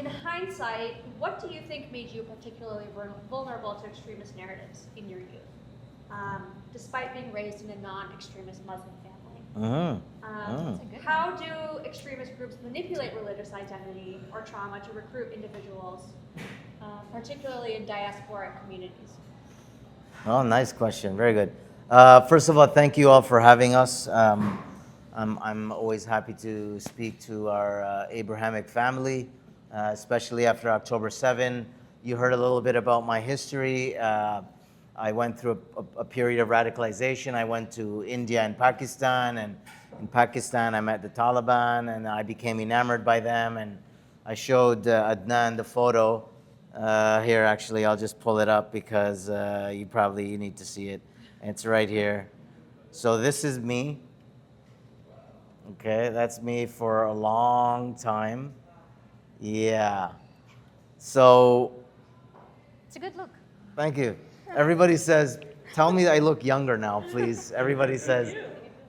in hindsight, what do you think made you particularly vulnerable to extremist narratives in your youth, despite being raised in a non-extremist Muslim family? How do extremist groups manipulate religious identity or trauma to recruit individuals, particularly in diasporic communities? Oh, nice question. Very good. First of all, thank you all for having us. I'm always happy to speak to our Abrahamic family, especially after October 7. You heard a little bit about my history. I went through a period of radicalization. I went to India and Pakistan, and in Pakistan I met the Taliban, and I became enamored by them. And I showed Adnan the photo. Here, actually, I'll just pull it up because you need to see it. It's right here. So this is me. Okay, that's me for a long time. Yeah. So. It's a good look. Thank you. Everybody says, tell me I look younger now, please. Everybody says,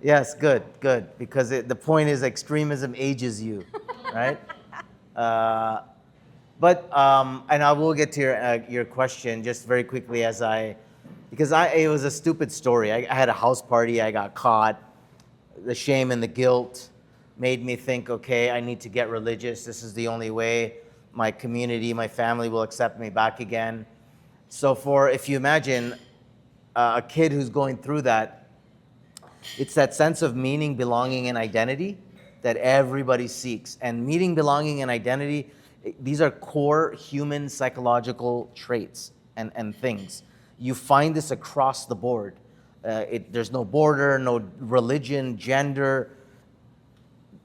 yes, good, because the point is extremism ages you, right? And I will get to your question just very quickly because it was a stupid story. I had a house party, I got caught. The shame and the guilt made me think, okay, I need to get religious. This is the only way my community, my family will accept me back again. So if you imagine a kid who's going through that, it's that sense of meaning, belonging, and identity that everybody seeks. And meaning, belonging, and identity, these are core human psychological traits and things. You find this across the board. There's no border, no religion, gender.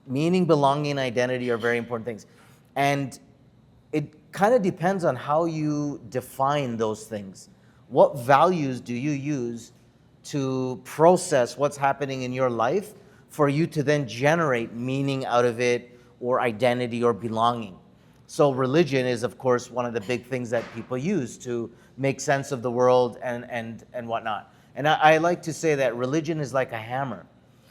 Meaning, belonging, and identity are very important things. And it kind of depends on how you define those things. What values do you use to process what's happening in your life for you to then generate meaning out of it, or identity, or belonging? So religion is, of course, one of the big things that people use to make sense of the world and whatnot. And I like to say that religion is like a hammer.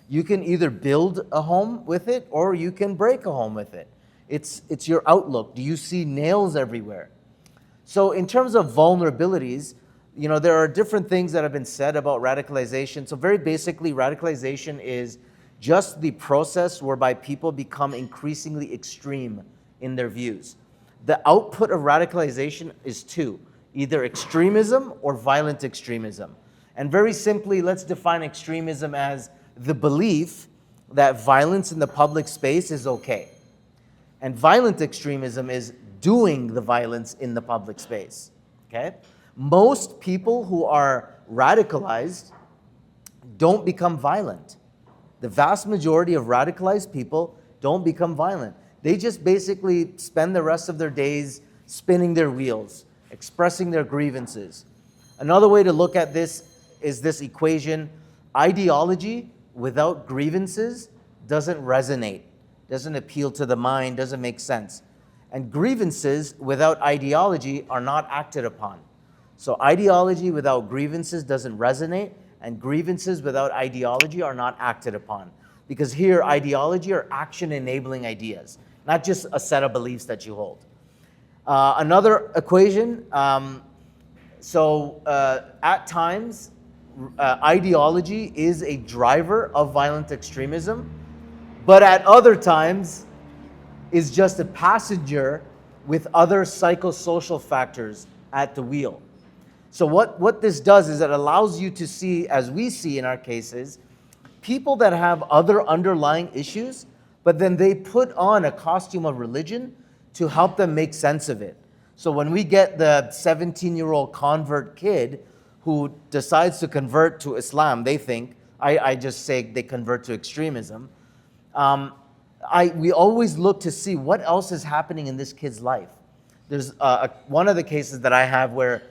You can either build a home with it, or you can break a home with it. It's your outlook. Do you see nails everywhere? So in terms of vulnerabilities, there are different things that have been said about radicalization. So very basically, radicalization is just the process whereby people become increasingly extreme in their views. The output of radicalization is two: either extremism or violent extremism. And very simply, let's define extremism as the belief that violence in the public space is okay. And violent extremism is doing the violence in the public space, okay? Most people who are radicalized don't become violent. The vast majority of radicalized people don't become violent. They just basically spend the rest of their days spinning their wheels, expressing their grievances. Another way to look at this is this equation: ideology without grievances doesn't resonate, doesn't appeal to the mind, doesn't make sense. And grievances without ideology are not acted upon. So ideology without grievances doesn't resonate, and grievances without ideology are not acted upon. Because here, ideology are action-enabling ideas, not just a set of beliefs that you hold. Another equation, at times, ideology is a driver of violent extremism, but at other times is just a passenger with other psychosocial factors at the wheel. So what this does is it allows you to see, as we see in our cases, people that have other underlying issues, but then they put on a costume of religion to help them make sense of it. So when we get the 17-year-old convert kid who decides to convert to Islam, they think, I just say they convert to extremism, we always look to see what else is happening in this kid's life. There's one of the cases that I have where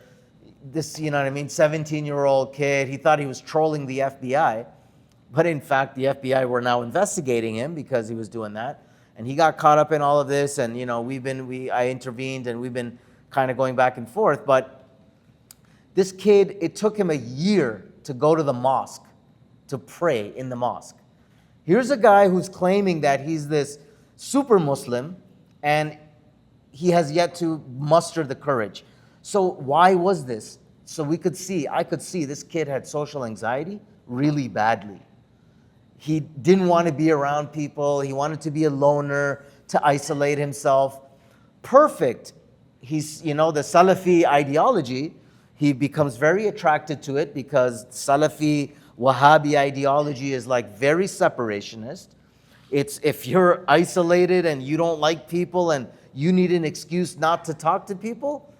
this, 17-year-old kid, he thought he was trolling the FBI, but in fact, the FBI were now investigating him because he was doing that. And he got caught up in all of this, and I intervened, and we've been kind of going back and forth. But this kid, it took him a year to go to the mosque, to pray in the mosque. Here's a guy who's claiming that he's this super Muslim, and he has yet to muster the courage. So why was this? So I could see this kid had social anxiety really badly. He didn't want to be around people. He wanted to be a loner, to isolate himself. Perfect. He's, the Salafi ideology, he becomes very attracted to it because Salafi Wahhabi ideology is like very separationist. It's if you're isolated and you don't like people and you need an excuse not to talk to people,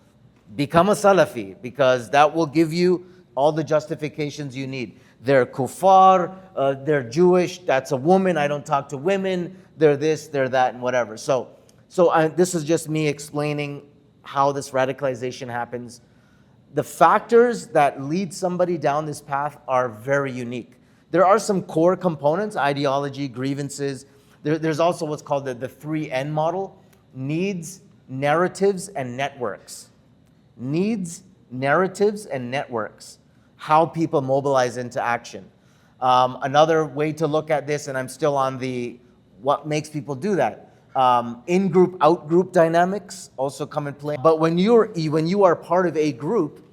become a Salafi, because that will give you all the justifications you need. They're kuffar, they're Jewish, that's a woman, I don't talk to women, they're this, they're that, and whatever. So this is just me explaining how this radicalization happens. The factors that lead somebody down this path are very unique. There are some core components, ideology, grievances. There's also what's called the 3N model: needs, narratives, and networks. Needs, narratives, and networks. How people mobilize into action. Another way to look at this, and I'm still on the what makes people do that. In-group, out-group dynamics also come in play. But when you are part of a group,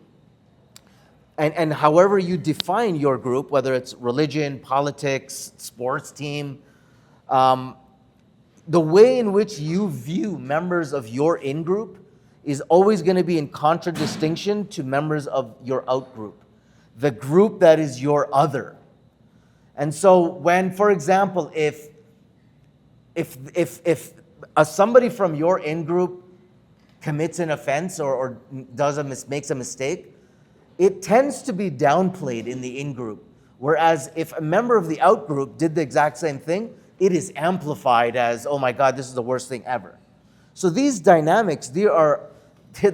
and however you define your group, whether it's religion, politics, sports team, the way in which you view members of your in-group is always going to be in contradistinction to members of your out-group, the group that is your other. And so when, for example, if somebody from your in-group commits an offense or makes a mistake, it tends to be downplayed in the in-group. Whereas if a member of the out-group did the exact same thing, it is amplified as, oh my God, this is the worst thing ever. So these dynamics, the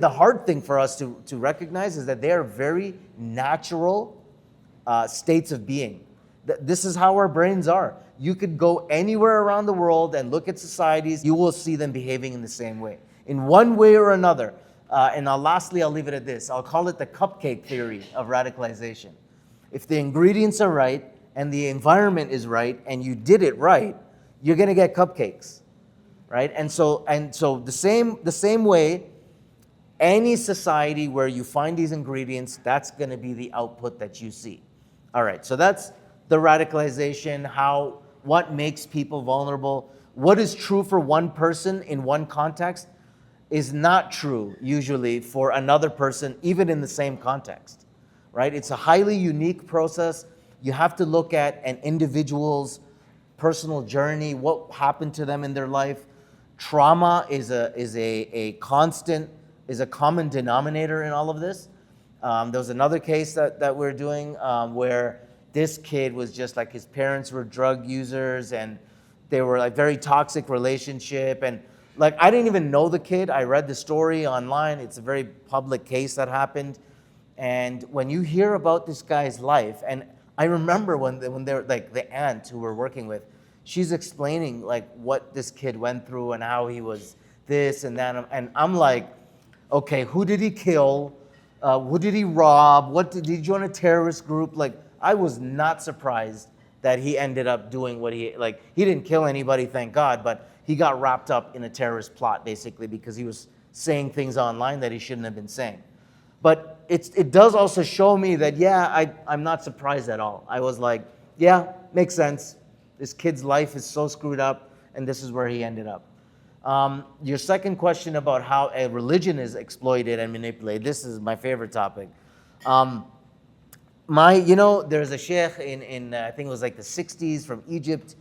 hard thing for us to recognize is that they are very natural states of being. This is how our brains are. You could go anywhere around the world and look at societies, you will see them behaving in the same way, in one way or another. And lastly, I'll leave it at this. I'll call it the cupcake theory of radicalization. If the ingredients are right and the environment is right and you did it right, you're going to get cupcakes, right? And so the same way, any society where you find these ingredients, that's going to be the output that you see. All right, so that's the radicalization, what makes people vulnerable. What is true for one person in one context is not true usually for another person, even in the same context, right? It's a highly unique process. You have to look at an individual's personal journey, what happened to them in their life. Trauma is a common denominator in all of this. There was another case that we're doing where this kid was just like, his parents were drug users and they were like very toxic relationship, and like, I didn't even know the kid. I read the story online. It's a very public case that happened. And when you hear about this guy's life, and I remember when they're like the aunt who we're working with, she's explaining like what this kid went through and how he was this and that. And I'm like, okay, who did he kill? Who did he rob? Did he join a terrorist group? Like, I was not surprised that he ended up doing he didn't kill anybody, thank God, but he got wrapped up in a terrorist plot, basically, because he was saying things online that he shouldn't have been saying. But it does also show me that, yeah, I'm not surprised at all. I was like, yeah, makes sense. This kid's life is so screwed up, and this is where he ended up. Your second question about how a religion is exploited and manipulated, this is my favorite topic. There's a sheikh in I think it was like the 60s from Egypt.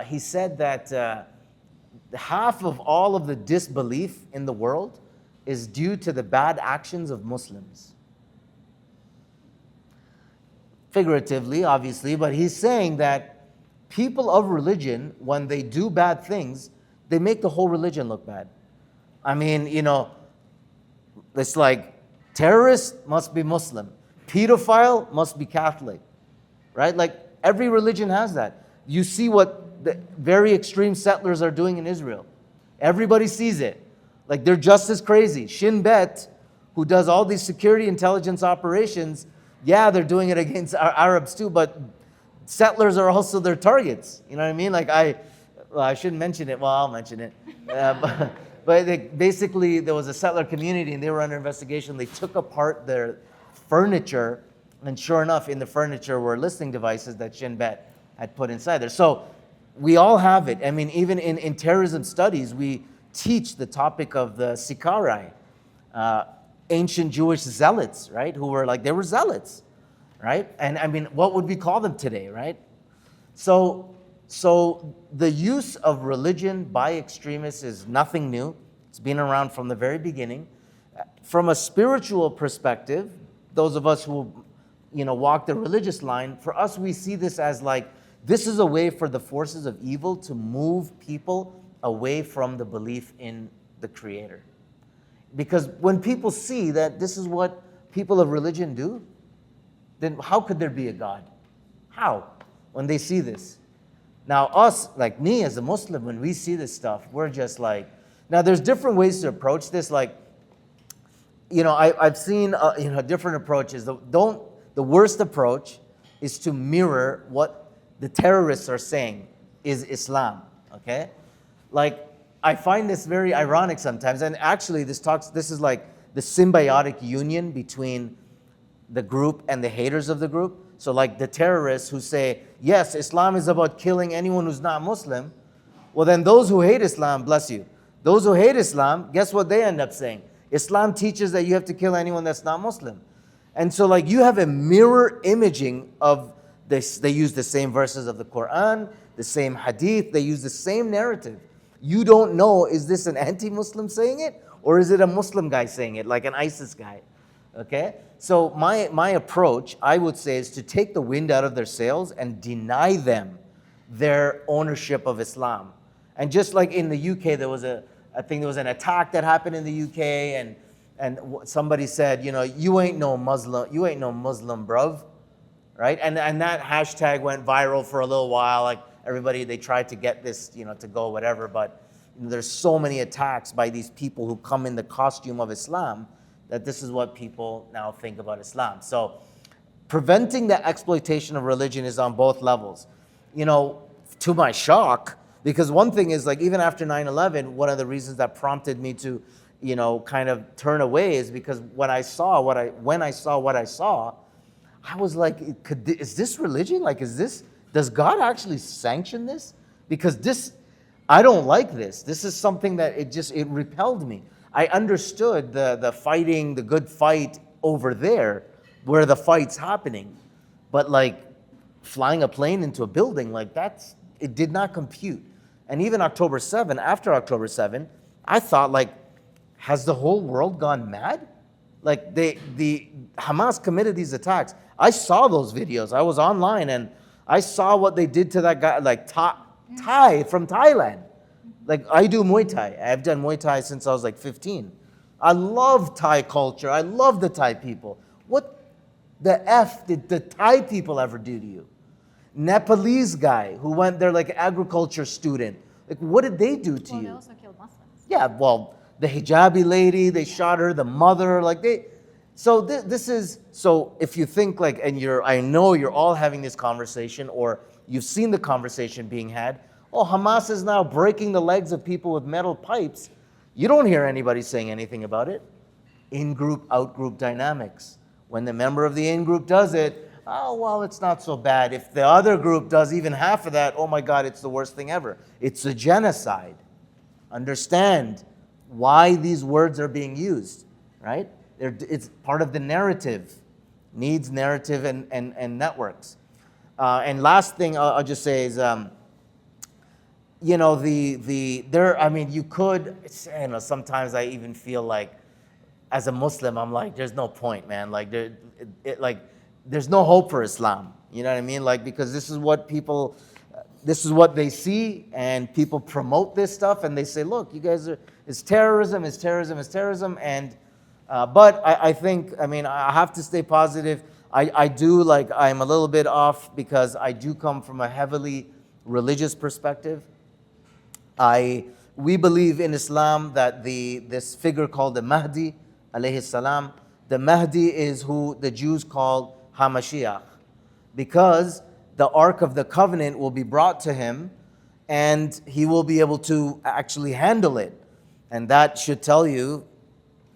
He said that half of all of the disbelief in the world is due to the bad actions of Muslims. Figuratively, obviously, but he's saying that people of religion, when they do bad things, they make the whole religion look bad. I mean, it's like terrorist must be Muslim, pedophile must be Catholic, right? Like every religion has that. You see what the very extreme settlers are doing in Israel. Everybody sees it. Like, they're just as crazy. Shin Bet, who does all these security intelligence operations, yeah, they're doing it against Arabs too, but settlers are also their targets. You know what I mean? Like, I shouldn't mention it. Well, I'll mention it. But But basically, there was a settler community and they were under investigation. They took apart their furniture, and sure enough, in the furniture were listening devices that Shin Bet had put inside there. So we all have it. I mean, even in terrorism studies, we teach the topic of the Sikarai, ancient Jewish zealots, right? Who were they were zealots, right? And I mean, what would we call them today, right? So the use of religion by extremists is nothing new. It's been around from the very beginning. From a spiritual perspective, those of us who, walk the religious line, for us, we see this as this is a way for the forces of evil to move people away from the belief in the Creator. Because when people see that this is what people of religion do, then how could there be a God? How? When they see this. Now us, like me as a Muslim, when we see this stuff, we're just now there's different ways to approach this. I've seen, different approaches. The worst approach is to mirror what the terrorists are saying is Islam, okay? I find this very ironic sometimes, and actually this is like the symbiotic union between the group and the haters of the group. So the terrorists who say, yes, Islam is about killing anyone who's not Muslim. Well, then those who hate Islam, bless you. Those who hate Islam, guess what they end up saying? Islam teaches that you have to kill anyone that's not Muslim. And so you have a mirror imaging of this. They use the same verses of the Quran, the same hadith, they use the same narrative. You don't know, is this an anti-Muslim saying it? Or is it a Muslim guy saying it, like an ISIS guy? Okay? So my approach, I would say, is to take the wind out of their sails and deny them their ownership of Islam. And just like in the UK, I think there was an attack that happened in the UK, and somebody said, you ain't no Muslim, bruv, right? And that hashtag went viral for a little while. Everybody, they tried to get this, to go whatever, but there's so many attacks by these people who come in the costume of Islam that this is what people now think about Islam. So preventing the exploitation of religion is on both levels. To my shock, because one thing is even after 9/11, one of the reasons that prompted me to, kind of turn away is because when I saw what I saw, I was like, is this religion? Does God actually sanction this? Because I don't like this. This is something that it repelled me. I understood the fighting, the good fight over there, where the fight's happening. But flying a plane into a building, it did not compute. And even after October 7, I thought, has the whole world gone mad? The Hamas committed these attacks. I saw those videos. I was online and I saw what they did to that guy, Thai from Thailand. I do Muay Thai. I've done Muay Thai since I was 15. I love Thai culture. I love the Thai people. What the F did the Thai people ever do to you? Nepalese guy who went there agriculture student. What did they do to you? They also killed Muslims. Yeah, well, the hijabi lady, they shot her, the mother, So if you think I know you're all having this conversation, or you've seen the conversation being had, Hamas is now breaking the legs of people with metal pipes. You don't hear anybody saying anything about it. In-group, out-group dynamics. When the member of the in-group does it, it's not so bad. If the other group does even half of that, oh my God, it's the worst thing ever. It's a genocide. Understand why these words are being used, right? It's part of the narrative, needs narrative and networks. And last thing I'll just say is, you could, sometimes I even feel as a Muslim, I'm there's no point, man. There's no hope for Islam. You know what I mean? Because this is what they see, and people promote this stuff, and they say, look, you guys it's terrorism. And, but I think, I have to stay positive. I'm a little bit off because I do come from a heavily religious perspective. We believe in Islam that this figure called the Mahdi, alayhi salam, the Mahdi is who the Jews called HaMashiach, because the Ark of the Covenant will be brought to him and he will be able to actually handle it. And that should tell you,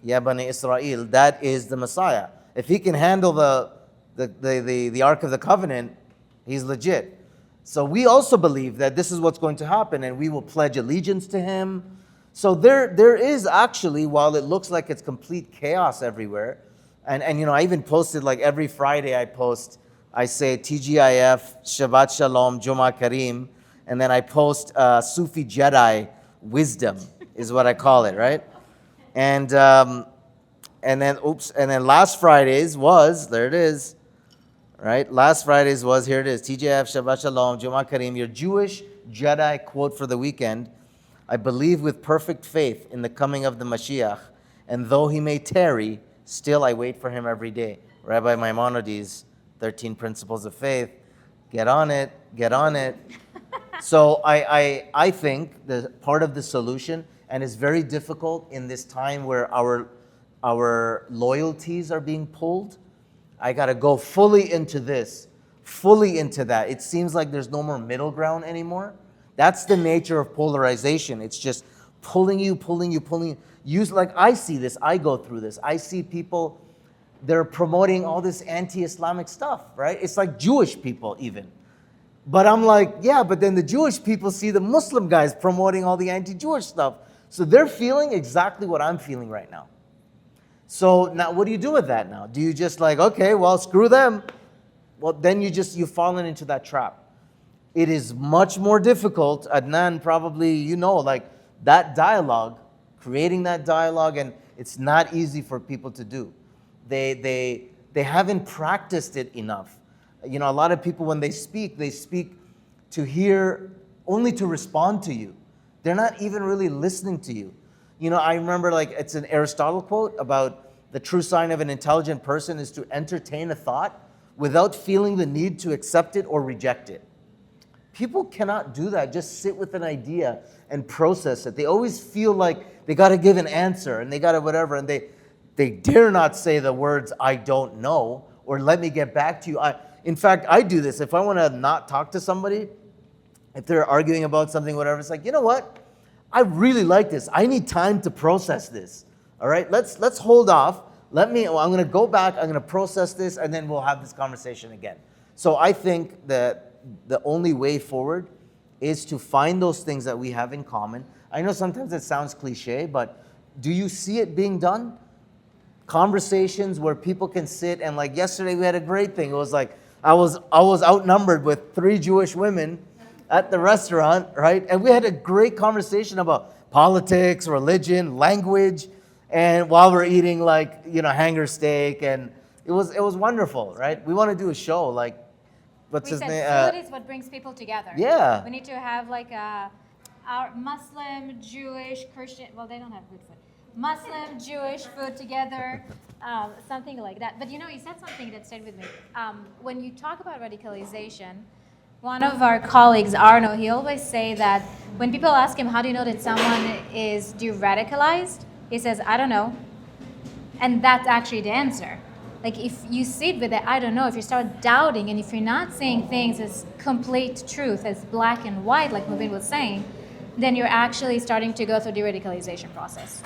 Ya Bani Israel, that is the Messiah. If he can handle the Ark of the Covenant, he's legit. So we also believe that this is what's going to happen, and we will pledge allegiance to him. So there is actually, while it looks like it's complete chaos everywhere, and I even posted, like every Friday I say TGIF, Shabbat Shalom, Jummah Kareem, and then I post Sufi Jedi wisdom is what I call it, right? And then last Friday's was, there it is, right? Last Friday's was, here it is, TGIF, Shabbat Shalom, Jummah Kareem, your Jewish Jedi quote for the weekend. I believe with perfect faith in the coming of the Mashiach, and though he may tarry, still I wait for him every day. Rabbi Maimonides, 13 Principles of Faith. Get on it, get on it. So I think that part of the solution, and it's very difficult in this time where our loyalties are being pulled, I got to go fully into this, fully into that. It seems like there's no more middle ground anymore. That's the nature of polarization. It's just pulling you. Like I see this, I go through this. I see people, they're promoting all this anti-Islamic stuff, right? It's like Jewish people even. But I'm like, yeah, but then the Jewish people see the Muslim guys promoting all the anti-Jewish stuff. So they're feeling exactly what I'm feeling right now. So now what do you do with that now? Do you just like, okay, well, screw them? Well, then you've fallen into that trap. It is much more difficult. Adnan, probably, like that dialogue, creating that dialogue, and it's not easy for people to do. They haven't practiced it enough. A lot of people, when they speak to hear, only to respond to you. They're not even really listening to you. I remember, it's an Aristotle quote about the true sign of an intelligent person is to entertain a thought without feeling the need to accept it or reject it. People cannot do that, just sit with an idea and process it. They always feel like they got to give an answer and they got to whatever, and they dare not say the words, I don't know, or let me get back to you. In fact, I do this. If I want to not talk to somebody, if they're arguing about something, whatever, it's like, you know what? I really like this. I need time to process this. All right, let's hold off. I'm going to go back. I'm going to process this, and then we'll have this conversation again. So I think that the only way forward is to find those things that we have in common. I know sometimes it sounds cliche, but do you see it being done? Conversations where people can sit and, like yesterday we had a great thing. It was like I was outnumbered with 3 Jewish women at the restaurant, right? And we had a great conversation about politics, religion, language, and while we're eating hanger steak, and it was wonderful, right? We want to do a show like what's his name? Food is what brings people together. Yeah. We need to have our Muslim, Jewish, Christian. Well, they don't have good food. Muslim, Jewish food together, something like that. But you said something that stayed with me. When you talk about radicalization, one of our colleagues, Arno, he always say that when people ask him, how do you know that someone is de-radicalized? He says, I don't know. And that's actually the answer. Like if you sit with it, I don't know, if you start doubting, and if you're not saying things as complete truth, as black and white, like Mubin was saying, then you're actually starting to go through the radicalization process.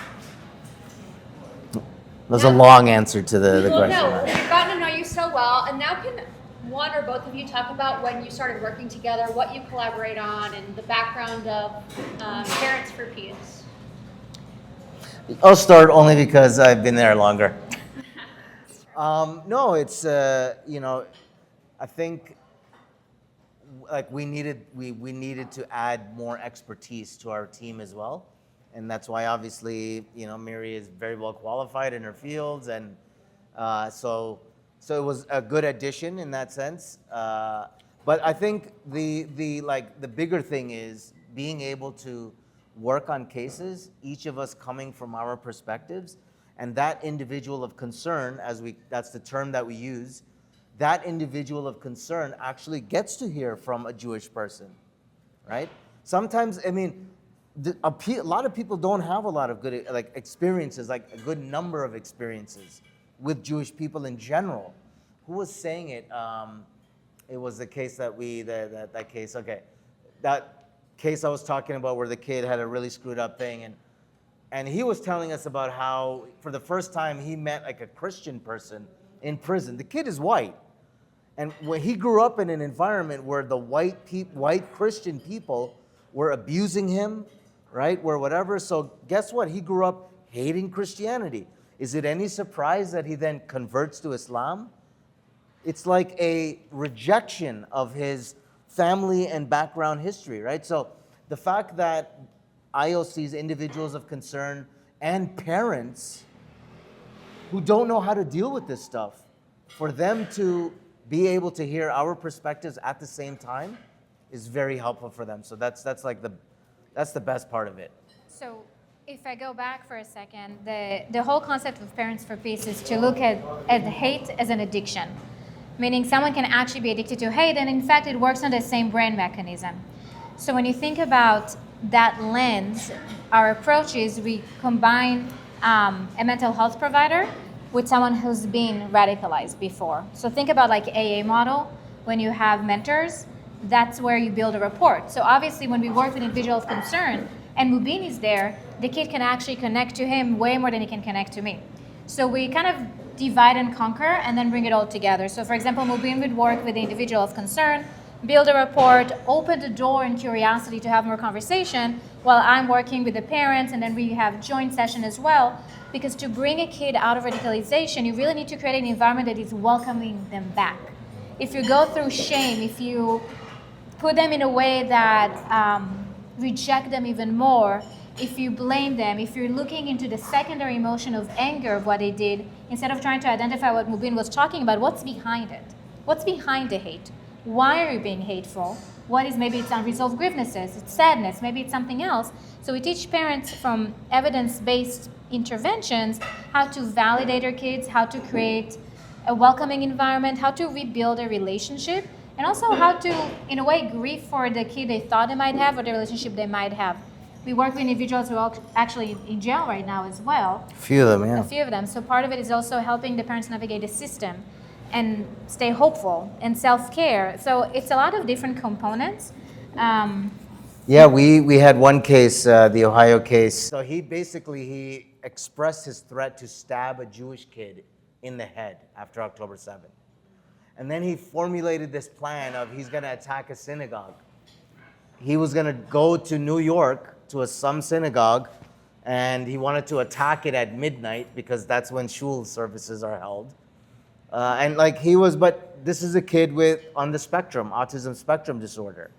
There's a long answer to the question. No, we've gotten to know you so well, and now can one or both of you talk about when you started working together, what you collaborate on, and the background of Parents for Peace? I'll start only because I've been there longer. No, it's I think we needed to add more expertise to our team as well, and that's why obviously Miri is very well qualified in her fields, and so it was a good addition in that sense. But I think the bigger thing is being able to work on cases, each of us coming from our perspectives. And that individual of concern, that's the term that we use, that individual of concern actually gets to hear from a Jewish person, right? Sometimes, a lot of people don't have a lot of good experiences, like a good number of experiences with Jewish people in general. Who was saying it? It was the case that case, okay. That case I was talking about where the kid had a really screwed up thing, and And he was telling us about how, for the first time, he met like a Christian person in prison. The kid is white. And when he grew up in an environment where the white Christian people were abusing him, right? Where whatever. So guess what? He grew up hating Christianity. Is it any surprise that he then converts to Islam? It's like a rejection of his family and background history, right? So the fact that IOCs, individuals of concern, and parents who don't know how to deal with this stuff, for them to be able to hear our perspectives at the same time is very helpful for them. So that's the best part of it. So if I go back for a second, the whole concept of Parents for Peace is to look at hate as an addiction, meaning someone can actually be addicted to hate, and in fact it works on the same brain mechanism. So when you think about that lens, our approach is we combine a mental health provider with someone who's been radicalized before. So think about like AA model, when you have mentors, that's where you build a rapport. So obviously when we work with individual of concern and Mubin is there, the kid can actually connect to him way more than he can connect to me. So we kind of divide and conquer and then bring it all together. So for example, Mubin would work with the individual of concern, build a rapport, open the door and curiosity to have more conversation, while I'm working with the parents, and then we have joint session as well. Because to bring a kid out of radicalization, you really need to create an environment that is welcoming them back. If you go through shame, if you put them in a way that reject them even more, if you blame them, if you're looking into the secondary emotion of anger of what they did, instead of trying to identify what Mubin was talking about, what's behind it? What's behind the hate? Why are you being hateful? What is, maybe it's unresolved grievances, it's sadness, maybe it's something else. So we teach parents from evidence-based interventions how to validate their kids, how to create a welcoming environment, how to rebuild a relationship, and also how to, in a way, grieve for the kid they thought they might have or the relationship they might have. We work with individuals who are actually in jail right now as well. A few of them, yeah. A few of them. So part of it is also helping the parents navigate the system and stay hopeful and self-care. So it's a lot of different components. Yeah, we had one case, the Ohio case. So he expressed his threat to stab a Jewish kid in the head after October 7th. And then he formulated this plan of he's gonna attack a synagogue. He was gonna go to New York to some synagogue, and he wanted to attack it at midnight because that's when shul services are held. But this is a kid on the spectrum, autism spectrum disorder.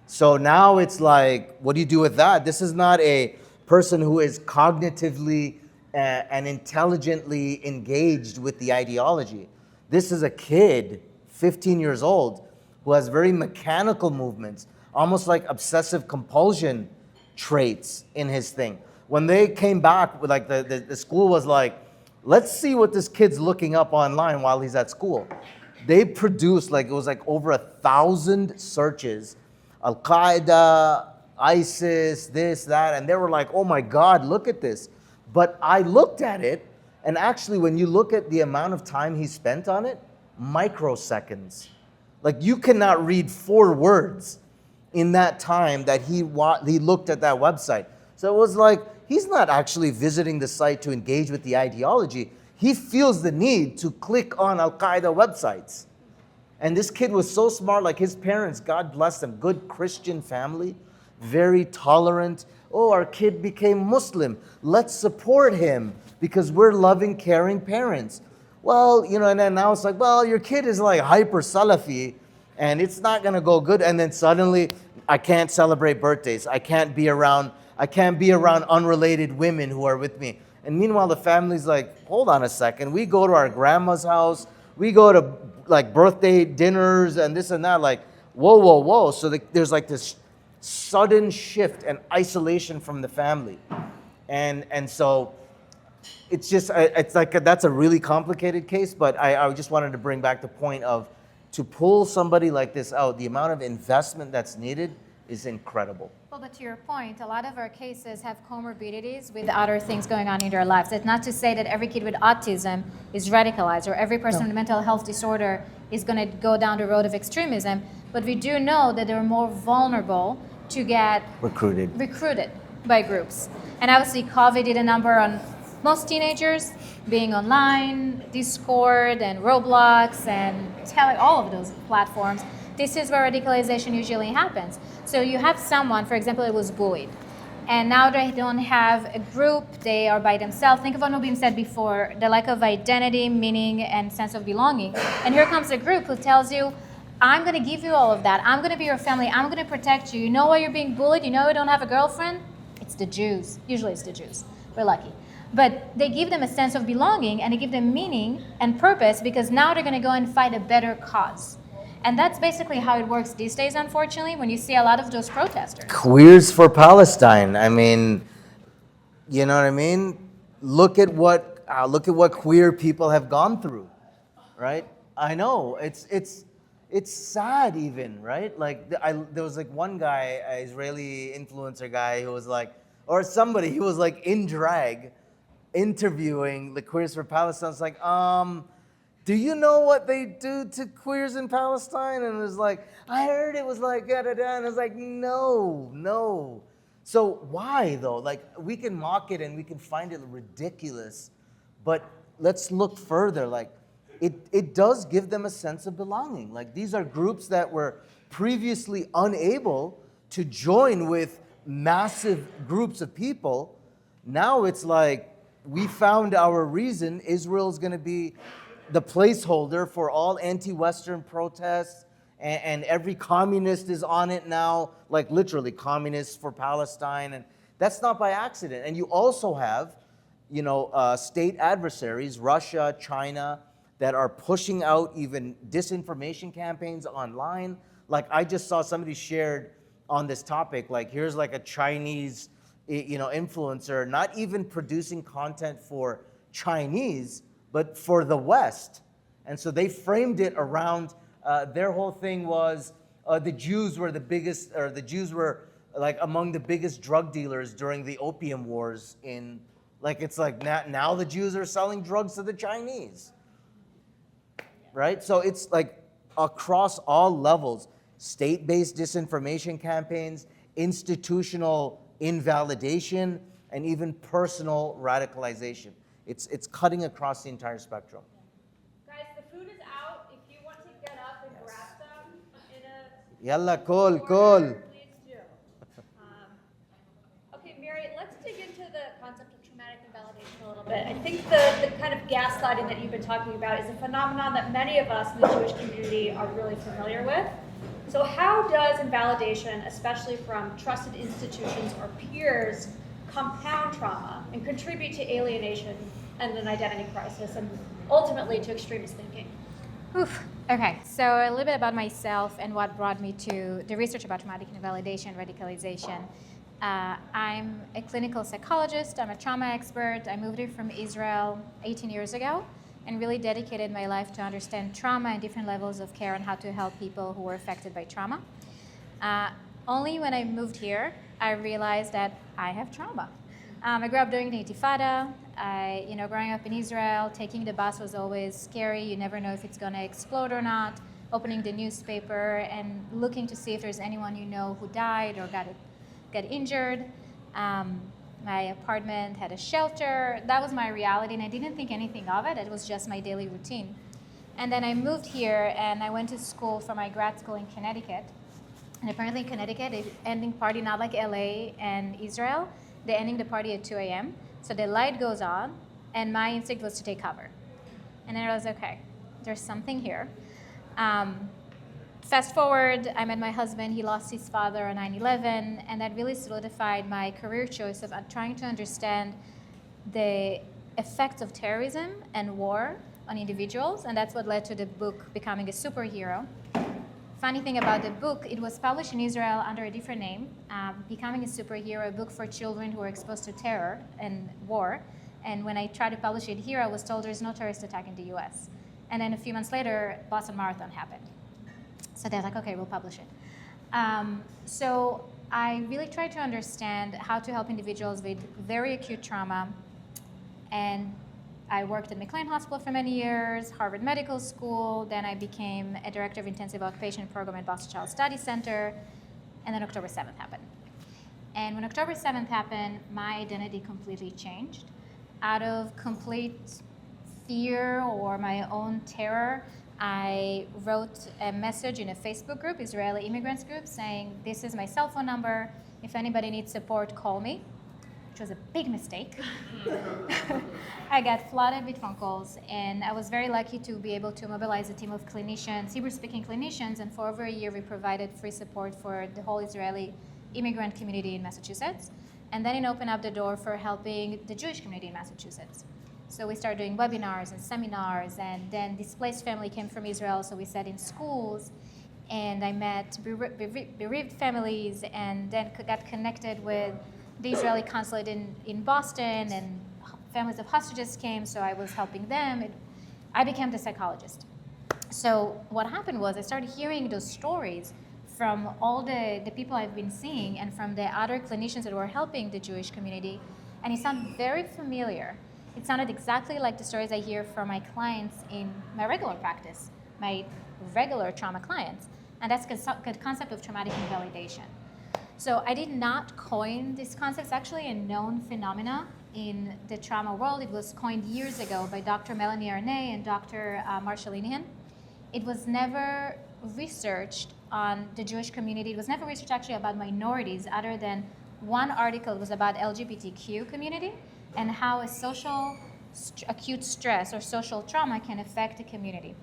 So now it's like, what do you do with that? This is not a person who is cognitively and intelligently engaged with the ideology. This is a kid, 15 years old, who has very mechanical movements, almost like obsessive compulsion traits in his thing. When they came back, like the school was like, let's see what this kid's looking up online while he's at school. They produced it was like over 1,000 searches, Al-Qaeda, ISIS, this, that, and they were like, oh my God, look at this. But I looked at it, and actually when you look at the amount of time he spent on it, microseconds. Like you cannot read 4 words in that time that he looked at that website. So it was like, he's not actually visiting the site to engage with the ideology. He feels the need to click on Al-Qaeda websites. And this kid was so smart, like his parents, God bless them, good Christian family, very tolerant. Oh, our kid became Muslim. Let's support him because we're loving, caring parents. Well, and then now it's like, well, your kid is like hyper Salafi and it's not gonna go good. And then suddenly, I can't celebrate birthdays. I can't be around unrelated women who are with me. And meanwhile, the family's like, hold on a second. We go to our grandma's house. We go to like birthday dinners and this and that. Like, whoa, whoa, whoa. So there's like this sudden shift and isolation from the family. And so it's just, it's like, that's a really complicated case. But I just wanted to bring back the point of, to pull somebody like this out, the amount of investment that's needed is incredible. Well, but to your point, a lot of our cases have comorbidities with other things going on in their lives. It's not to say that every kid with autism is radicalized or every person with mental health disorder is going to go down the road of extremism, but we do know that they're more vulnerable to get recruited. by groups. And obviously COVID did a number on most teenagers, being online, Discord and Roblox and all of those platforms. This is where radicalization usually happens. So you have someone, for example, it was bullied, and now they don't have a group, they are by themselves. Think of what Mubin said before, the lack of identity, meaning, and sense of belonging. And here comes a group who tells you, I'm gonna give you all of that. I'm gonna be your family. I'm gonna protect you. You know why you're being bullied? You know you don't have a girlfriend? It's the Jews. Usually it's the Jews. We're lucky. But they give them a sense of belonging, and they give them meaning and purpose, because now they're gonna go and fight a better cause. And that's basically how it works these days, unfortunately, when you see a lot of those protesters. Queers for Palestine. I mean, you know what I mean? Look at what queer people have gone through, right? I know it's sad even, right? Like there was like one guy, an Israeli influencer guy, who was like, or somebody, he was like in drag, interviewing the Queers for Palestine. It's like, do you know what they do to queers in Palestine? And it was like, I heard it was like, da da da. And I was like, no. So why though? Like, we can mock it and we can find it ridiculous, but let's look further. Like, it does give them a sense of belonging. Like, these are groups that were previously unable to join with massive groups of people. Now it's like, we found our reason. Israel's gonna be the placeholder for all anti-Western protests, and every communist is on it now, like literally communists for Palestine, and that's not by accident. And you also have, state adversaries, Russia, China, that are pushing out even disinformation campaigns online. Like, I just saw somebody shared on this topic, like, here's like a Chinese, influencer, not even producing content for Chinese, but for the West. And so they framed it around, their whole thing was, the Jews were like among the biggest drug dealers during the opium wars in, like, it's like now the Jews are selling drugs to the Chinese, right? So it's like across all levels, state-based disinformation campaigns, institutional invalidation, and even personal radicalization. It's cutting across the entire spectrum. Guys, the food is out. If you want to get up and grab some in a Yalla, kol. please do. Okay, Miri, let's dig into the concept of traumatic invalidation a little bit. I think the kind of gaslighting that you've been talking about is a phenomenon that many of us in the Jewish community are really familiar with. So how does invalidation, especially from trusted institutions or peers, compound trauma and contribute to alienation and an identity crisis, and ultimately to extremist thinking? Oof. Okay, so a little bit about myself and what brought me to the research about traumatic invalidation, radicalization. I'm a clinical psychologist. I'm a trauma expert. I moved here from Israel 18 years ago and really dedicated my life to understand trauma and different levels of care and how to help people who were affected by trauma. Only when I moved here, I realized that I have trauma. I grew up during the Intifada. Growing up in Israel, taking the bus was always scary. You never know if it's going to explode or not. Opening the newspaper and looking to see if there's anyone you know who died or got injured. My apartment had a shelter. That was my reality, and I didn't think anything of it. It was just my daily routine. And then I moved here, and I went to school for my grad school in Connecticut. And apparently in Connecticut, it's ending party, not like LA and Israel. They're ending the party at 2 a.m. So the light goes on, and my instinct was to take cover. And then I was, okay, there's something here. Fast forward, I met my husband. He lost his father on 9/11, and that really solidified my career choice of trying to understand the effects of terrorism and war on individuals, and that's what led to the book Becoming a Superhero. Funny thing about the book, it was published in Israel under a different name, Becoming a Superhero, a book for children who were exposed to terror and war. And when I tried to publish it here, I was told there's no terrorist attack in the US. And then a few months later, Boston Marathon happened. So they're like, okay, we'll publish it. So I really tried to understand how to help individuals with very acute trauma. And I worked at McLean Hospital for many years, Harvard Medical School. Then I became a director of intensive outpatient program at Boston Child Study Center. And then October 7th happened. And when October 7th happened, my identity completely changed. Out of complete fear or my own terror, I wrote a message in a Facebook group, Israeli immigrants group, saying, this is my cell phone number. If anybody needs support, call me, which was a big mistake. I got flooded with phone calls, and I was very lucky to be able to mobilize a team of clinicians, Hebrew-speaking clinicians, and for over a year we provided free support for the whole Israeli immigrant community in Massachusetts. And then it opened up the door for helping the Jewish community in Massachusetts. So we started doing webinars and seminars, and then displaced family came from Israel, so we sat in schools, and I met bereaved families, and then got connected with the Israeli consulate in Boston, and families of hostages came, so I was helping them. I became the psychologist. So what happened was I started hearing those stories from all the people I've been seeing and from the other clinicians that were helping the Jewish community, and it sounded very familiar. It sounded exactly like the stories I hear from my clients in my regular practice, my regular trauma clients, and that's the concept of traumatic invalidation. So I did not coin this concept. It's actually a known phenomena in the trauma world. It was coined years ago by Dr. Melanie Arnay and Dr. Marshall Linehan. It was never researched on the Jewish community. It was never researched actually about minorities, other than one article was about LGBTQ community and how a social acute stress or social trauma can affect the community.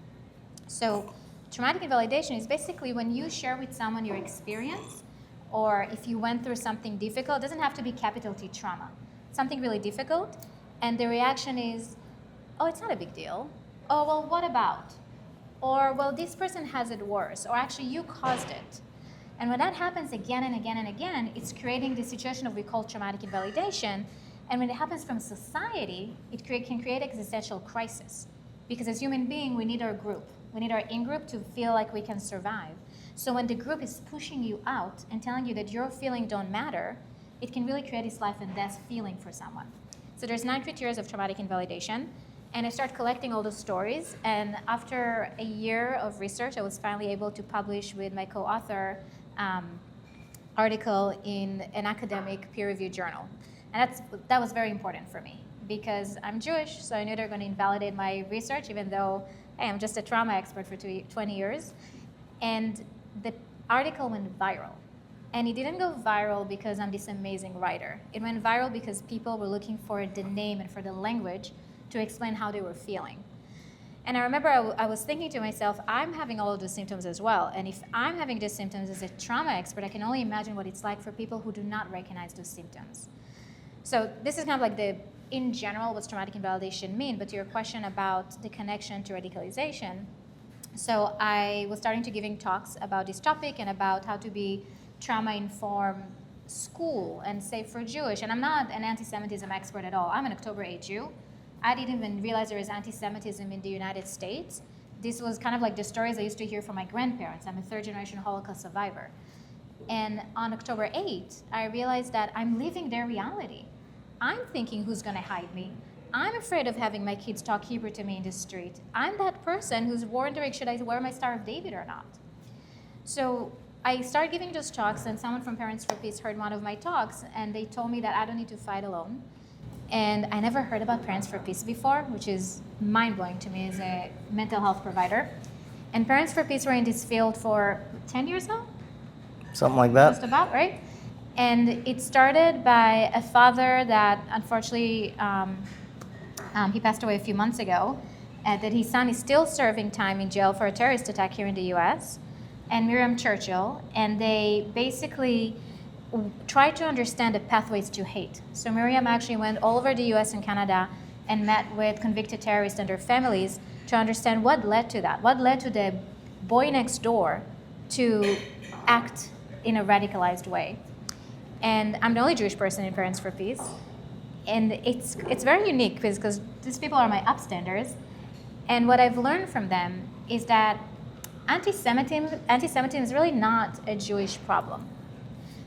So traumatic invalidation is basically when you share with someone your experience, or if you went through something difficult. It doesn't have to be capital T trauma, something really difficult, and the reaction is, oh, it's not a big deal. Oh, well, what about? Or, well, this person has it worse, or actually you caused it. And when that happens again and again and again, it's creating the situation of we call traumatic invalidation. And when it happens from society, it can create existential crisis. Because as human beings, we need our group. We need our in-group to feel like we can survive. So when the group is pushing you out and telling you that your feelings don't matter, it can really create this life and death feeling for someone. So there's 9 criteria of traumatic invalidation. And I started collecting all those stories. And after a year of research, I was finally able to publish with my co-author article in an academic peer-reviewed journal. And that was very important for me because I'm Jewish, so I knew they were going to invalidate my research, even though I am just a trauma expert for 20 years. And the article went viral. And it didn't go viral because I'm this amazing writer. It went viral because people were looking for the name and for the language to explain how they were feeling. And I remember I was thinking to myself, I'm having all of those symptoms as well. And if I'm having these symptoms as a trauma expert, I can only imagine what it's like for people who do not recognize those symptoms. So this is kind of like in general, what's traumatic invalidation mean, but to your question about the connection to radicalization. So I was starting to giving talks about this topic and about how to be trauma-informed school and safe for Jewish. And I'm not an anti-Semitism expert at all. I'm an October 8 Jew. I didn't even realize there is anti-Semitism in the United States. This was kind of like the stories I used to hear from my grandparents. I'm a 3rd-generation Holocaust survivor. And on October 8, I realized that I'm living their reality. I'm thinking, who's going to hide me? I'm afraid of having my kids talk Hebrew to me in the street. I'm that person who's wondering, should I wear my Star of David or not? So I started giving those talks, and someone from Parents for Peace heard one of my talks, and they told me that I don't need to fight alone. And I never heard about Parents for Peace before, which is mind-blowing to me as a mental health provider. And Parents for Peace were in this field for 10 years now? Something like that. Just about, right? And it started by a father that unfortunately, he passed away a few months ago, that his son is still serving time in jail for a terrorist attack here in the US, and Miriam Churchill, and they basically try to understand the pathways to hate. So Miriam actually went all over the US and Canada and met with convicted terrorists and their families to understand what led to that, what led to the boy next door to act in a radicalized way. And I'm the only Jewish person in Parents for Peace. And it's very unique because these people are my upstanders. And what I've learned from them is that anti-Semitism is really not a Jewish problem.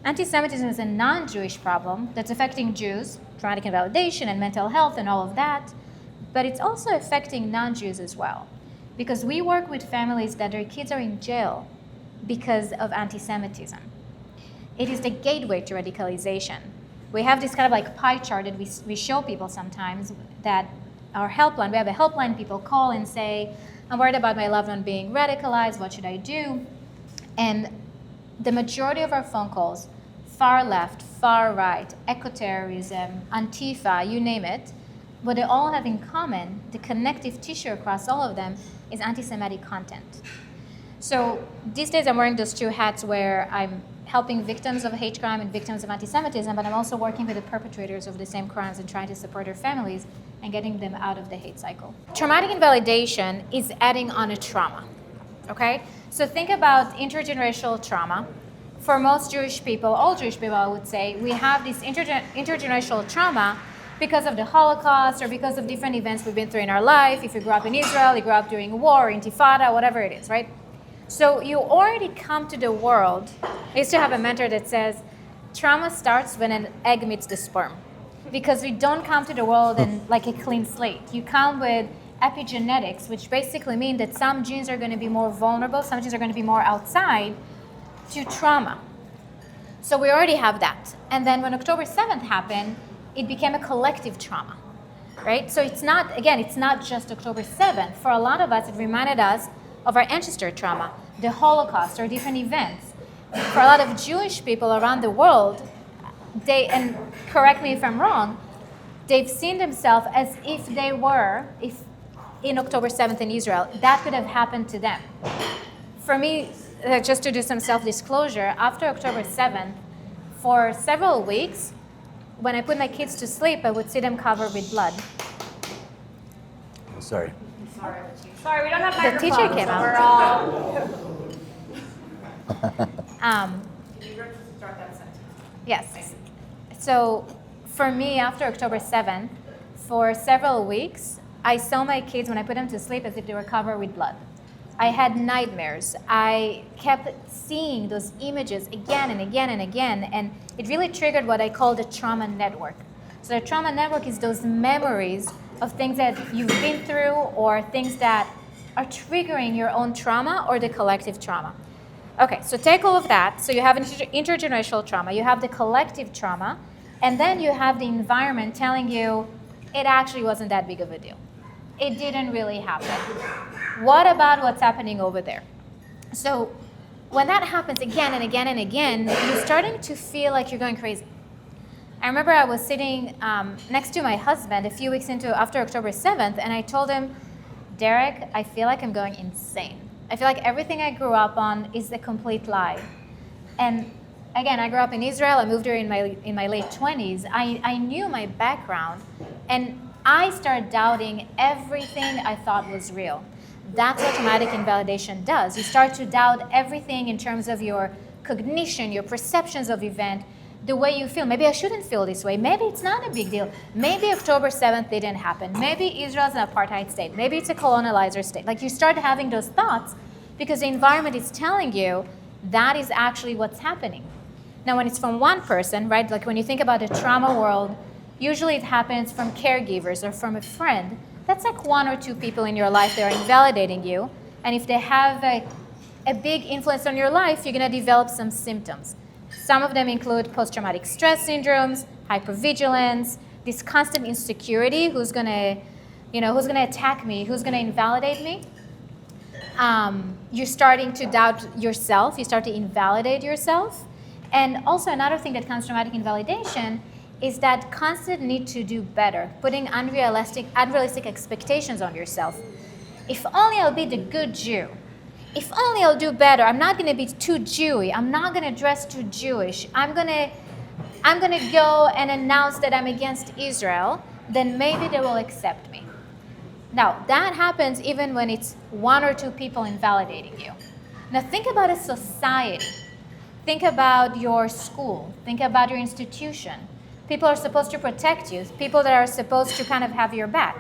Anti-Semitism is a non-Jewish problem that's affecting Jews, traumatic invalidation and mental health and all of that, but it's also affecting non-Jews as well. Because we work with families that their kids are in jail because of anti-Semitism. it is the gateway to radicalization. We have this kind of like pie chart that we show people sometimes, that our helpline, we have a helpline, people call and say, I'm worried about my loved one being radicalized, what should I do? And the majority of our phone calls, far left, far right, eco-terrorism, Antifa, you name it, what they all have in common, the connective tissue across all of them, is anti-Semitic content. So these days I'm wearing those two hats where I'm helping victims of hate crime and victims of anti-Semitism, but I'm also working with the perpetrators of the same crimes and trying to support their families and getting them out of the hate cycle. Traumatic invalidation is adding on a trauma, okay? So think about intergenerational trauma. For most Jewish people, all Jewish people I would say, we have this intergenerational trauma because of the Holocaust or because of different events we've been through in our life. If you grew up in Israel, you grew up during a war, Intifada, whatever it is, right? So you already come to the world. I used to have a mentor that says, trauma starts when an egg meets the sperm. Because we don't come to the world in like a clean slate. You come with epigenetics, which basically mean that some genes are going to be more vulnerable, some genes are going to be more outside to trauma. So we already have that. And then when October 7th happened, it became a collective trauma, right? So it's not just October 7th. For a lot of us, it reminded us of our ancestor trauma, the Holocaust, or different events. For a lot of Jewish people around the world, and correct me if I'm wrong, they've seen themselves as if they were, if in October 7th in Israel, that could have happened to them. For me, just to do some self-disclosure, after October 7th, for several weeks, when I put my kids to sleep, I would see them covered with blood. Sorry. Sorry, we don't have The microphones. teacher came out. We're all... Yes. So for me, after October 7th, for several weeks, I saw my kids, when I put them to sleep, as if they were covered with blood. I had nightmares. I kept seeing those images again and again and again, and it really triggered what I call the trauma network. So the trauma network is those memories of things that you've been through or things that are triggering your own trauma or the collective trauma. Okay, so take all of that. So you have intergenerational trauma, you have the collective trauma, and then you have the environment telling you it actually wasn't that big of a deal. It didn't really happen. What about what's happening over there? So when that happens again and again and again, you're starting to feel like you're going crazy. I remember I was sitting next to my husband a few weeks after October 7th, and I told him, Derek, I feel like I'm going insane. I feel like everything I grew up on is a complete lie. And again, I grew up in Israel. I moved here in my late 20s. I knew my background, and I started doubting everything I thought was real. That's what traumatic invalidation does. You start to doubt everything in terms of your cognition, your perceptions of event, the way you feel. Maybe I shouldn't feel this way. Maybe it's not a big deal. Maybe October 7th didn't happen. Maybe Israel's an apartheid state. Maybe it's a colonizer state. Like, you start having those thoughts because the environment is telling you that is actually what's happening. Now, when it's from one person, right, like when you think about the trauma world, usually it happens from caregivers or from a friend. That's like one or two people in your life that are invalidating you. And if they have a big influence on your life, you're going to develop some symptoms. Some of them include post-traumatic stress syndromes, hypervigilance, this constant insecurity, who's going to attack me, who's going to invalidate me. You're starting to doubt yourself. You start to invalidate yourself. And also another thing that comes from traumatic invalidation is that constant need to do better, putting unrealistic expectations on yourself. If only I'll be the good Jew. If only I'll do better. I'm not going to be too Jewy. I'm not going to dress too Jewish. I'm going to go and announce that I'm against Israel. Then maybe they will accept me. Now, that happens even when it's one or two people invalidating you. Now, think about a society. Think about your school. Think about your institution. People are supposed to protect you. People that are supposed to kind of have your back.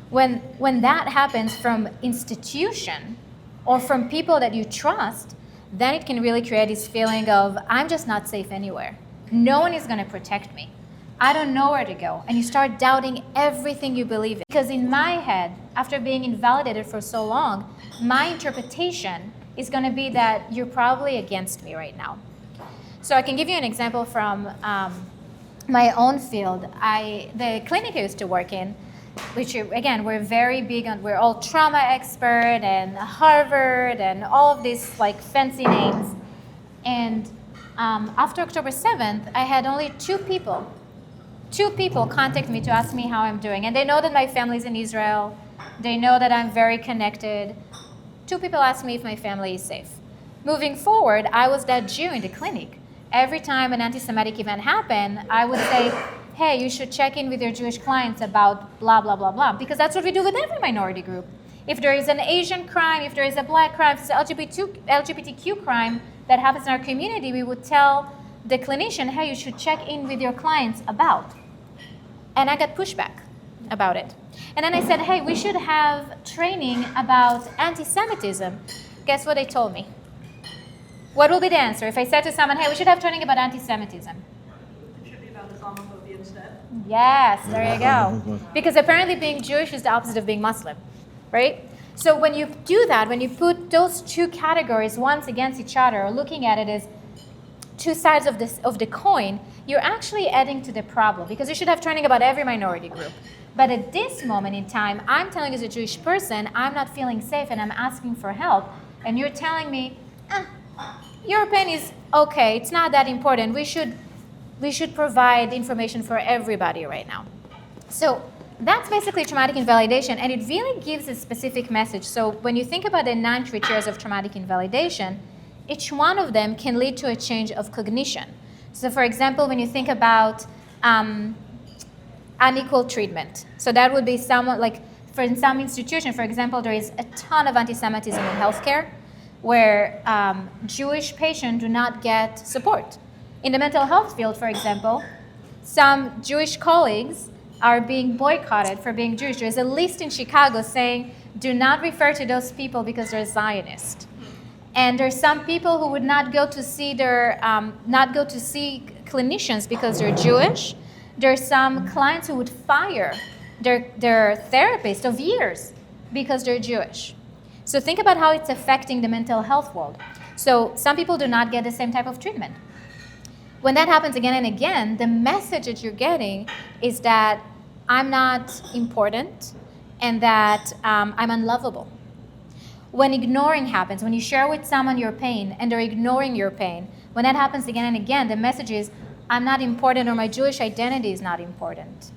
When that happens from institution or from people that you trust, then it can really create this feeling of, I'm just not safe anywhere. No one is going to protect me. I don't know where to go. And you start doubting everything you believe in. Because in my head, after being invalidated for so long, my interpretation is going to be that you're probably against me right now. So I can give you an example from my own field. The clinic I used to work in, which again, we're very big on, we're all trauma expert and Harvard and all of these like fancy names. And after October 7th, I had only two people contact me to ask me how I'm doing. And they know that my family's in Israel. They know that I'm very connected. Two people asked me if my family is safe. Moving forward, I was that Jew in the clinic. Every time an anti-Semitic event happened, I would say, hey, you should check in with your Jewish clients about blah, blah, blah, blah. Because that's what we do with every minority group. If there is an Asian crime, if there is a black crime, if it's an LGBTQ crime that happens in our community, we would tell the clinician, hey, you should check in with your clients about. And I got pushback about it. And then I said, hey, we should have training about anti-Semitism. Guess what they told me? What will be the answer? If I said to someone, hey, we should have training about anti-Semitism. It should be about Islamophobia instead. Yes, there you go. Because apparently being Jewish is the opposite of being Muslim, right? So when you do that, when you put those two categories once against each other, or looking at it as two sides of the coin, you're actually adding to the problem, because you should have training about every minority group. But at this moment in time, I'm telling you as a Jewish person, I'm not feeling safe and I'm asking for help. And you're telling me, your pain is okay, it's not that important. We should provide information for everybody right now. So that's basically traumatic invalidation, and it really gives a specific message. So when you think about the 9 criteria of traumatic invalidation, each one of them can lead to a change of cognition. So for example, when you think about unequal treatment, so that would be someone like, in some institution, for example, there is a ton of anti-Semitism in healthcare, where Jewish patients do not get support. In the mental health field, for example, some Jewish colleagues are being boycotted for being Jewish. There's a list in Chicago saying, do not refer to those people because they're Zionist. And there's some people who would not go to see clinicians because they're Jewish. There's some clients who would fire their therapist of years because they're Jewish. So think about how it's affecting the mental health world. So some people do not get the same type of treatment. When that happens again and again, the message that you're getting is that I'm not important and that I'm unlovable. When ignoring happens, when you share with someone your pain and they're ignoring your pain, when that happens again and again, the message is I'm not important, or my Jewish identity is not important.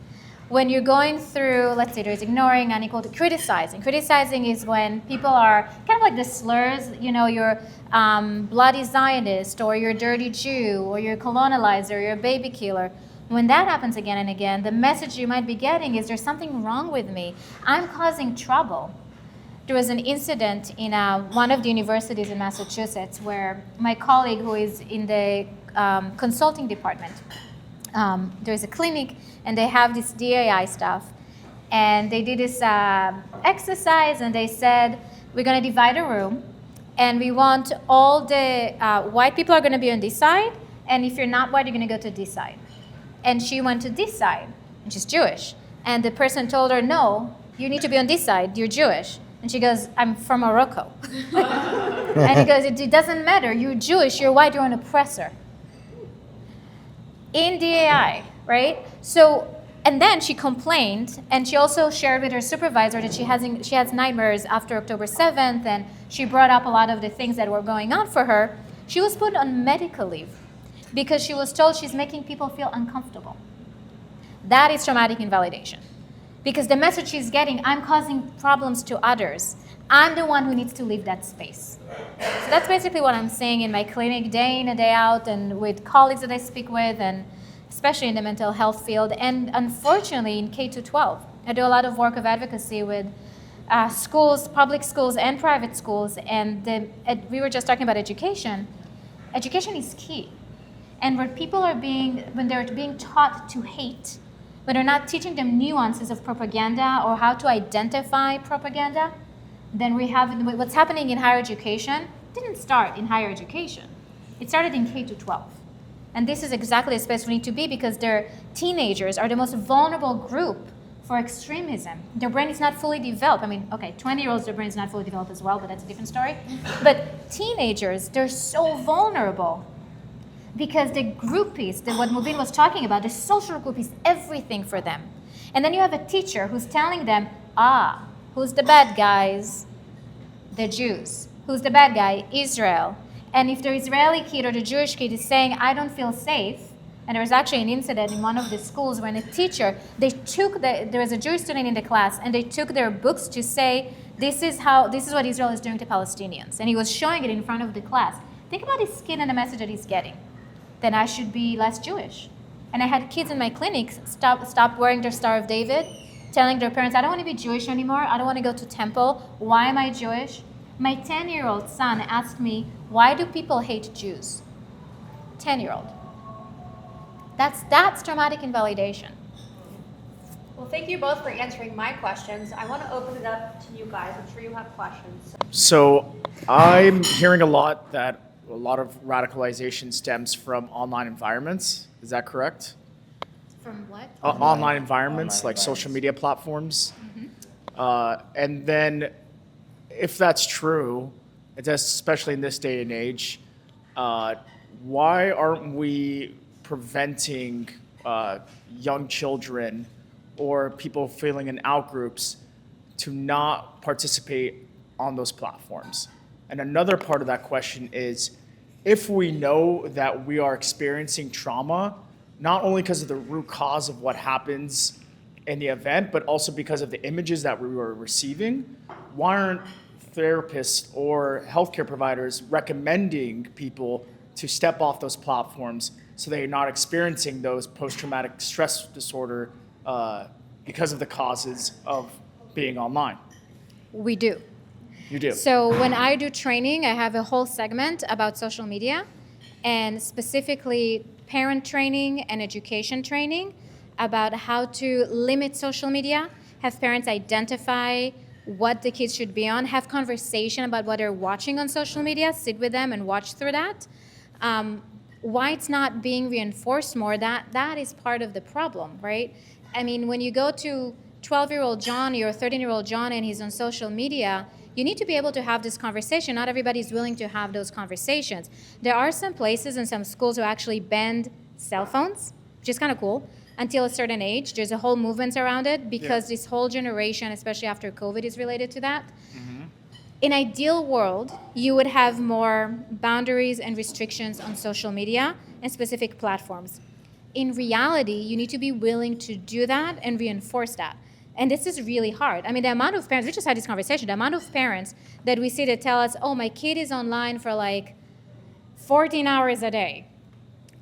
When you're going through, let's say there's ignoring, unequal to criticizing. Criticizing is when people are kind of like the slurs, you know, you're bloody Zionist, or you're a dirty Jew, or you're a colonizer, or you're a baby killer. When that happens again and again, the message you might be getting is there's something wrong with me. I'm causing trouble. There was an incident in one of the universities in Massachusetts where my colleague, who is in the consulting department, there's a clinic and they have this DAI stuff, and they did this exercise, and they said, we're going to divide a room, and we want all the white people are going to be on this side, and if you're not white, you're going to go to this side. And she went to this side, and she's Jewish, and the person told her, no, you need to be on this side, you're Jewish. And she goes, I'm from Morocco. And he goes, it doesn't matter, you're Jewish, you're white, you're an oppressor. In DAI, right? So, and then she complained, and she also shared with her supervisor that she has nightmares after October 7th, and she brought up a lot of the things that were going on for her. She was put on medical leave because she was told she's making people feel uncomfortable. That is traumatic invalidation. Because the message she's getting, I'm causing problems to others. I'm the one who needs to leave that space. So that's basically what I'm saying in my clinic day in and day out, and with colleagues that I speak with, and especially in the mental health field, and unfortunately in K-12. I do a lot of work of advocacy with schools, public schools and private schools, and we were just talking about education. Education is key. And when they're being taught to hate, when they're not teaching them nuances of propaganda or how to identify propaganda, then we have what's happening in higher education didn't start in higher education. It started in K-12. And this is exactly the space we need to be, because their teenagers are the most vulnerable group for extremism. Their brain is not fully developed. I mean, okay, 20-year-olds, their brain is not fully developed as well, but that's a different story. But teenagers, they're so vulnerable because the groupies, what Mubin was talking about, the social group is everything for them. And then you have a teacher who's telling them, who's the bad guys? The Jews. Who's the bad guy? Israel. And if the Israeli kid or the Jewish kid is saying, I don't feel safe, and there was actually an incident in one of the schools when a teacher, there was a Jewish student in the class, and they took their books to say, this is what Israel is doing to Palestinians. And he was showing it in front of the class. Think about his kid and the message that he's getting. Then I should be less Jewish. And I had kids in my clinics stop wearing their Star of David, telling their parents, I don't want to be Jewish anymore. I don't want to go to temple. Why am I Jewish? My 10-year-old son asked me, why do people hate Jews? 10-year-old. That's traumatic invalidation. Well, thank you both for answering my questions. I want to open it up to you guys. I'm sure you have questions. So I'm hearing a lot that a lot of radicalization stems from online environments. Is that correct? From what? Online environments, Online like social environments. media platforms. And then if that's true, especially in this day and age, why aren't we preventing young children or people feeling in outgroups to not participate on those platforms? And another part of that question is, if we know that we are experiencing trauma, not only because of the root cause of what happens in the event, but also because of the images that we were receiving, why aren't therapists or healthcare providers recommending people to step off those platforms so they're not experiencing those post-traumatic stress disorder because of the causes of being online? We do. You do. So when I do training, I have a whole segment about social media, and specifically parent training and education training about how to limit social media, have parents identify what the kids should be on, have conversation about what they're watching on social media, sit with them and watch through that. Why it's not being reinforced more, that is part of the problem, right? I mean, when you go to 12-year-old Johnny or 13-year-old John and he's on social media, you need to be able to have this conversation. Not everybody's willing to have those conversations. There are some places and some schools who actually banned cell phones, which is kind of cool, until a certain age. There's a whole movement around it because this whole generation, especially after COVID, is related to that. In ideal world, you would have more boundaries and restrictions on social media and specific platforms. In reality, you need to be willing to do that and reinforce that. And this is really hard. I mean, the amount of parents, we just had this conversation, the amount of parents that we see that tell us, oh, my kid is online for like 14 hours a day.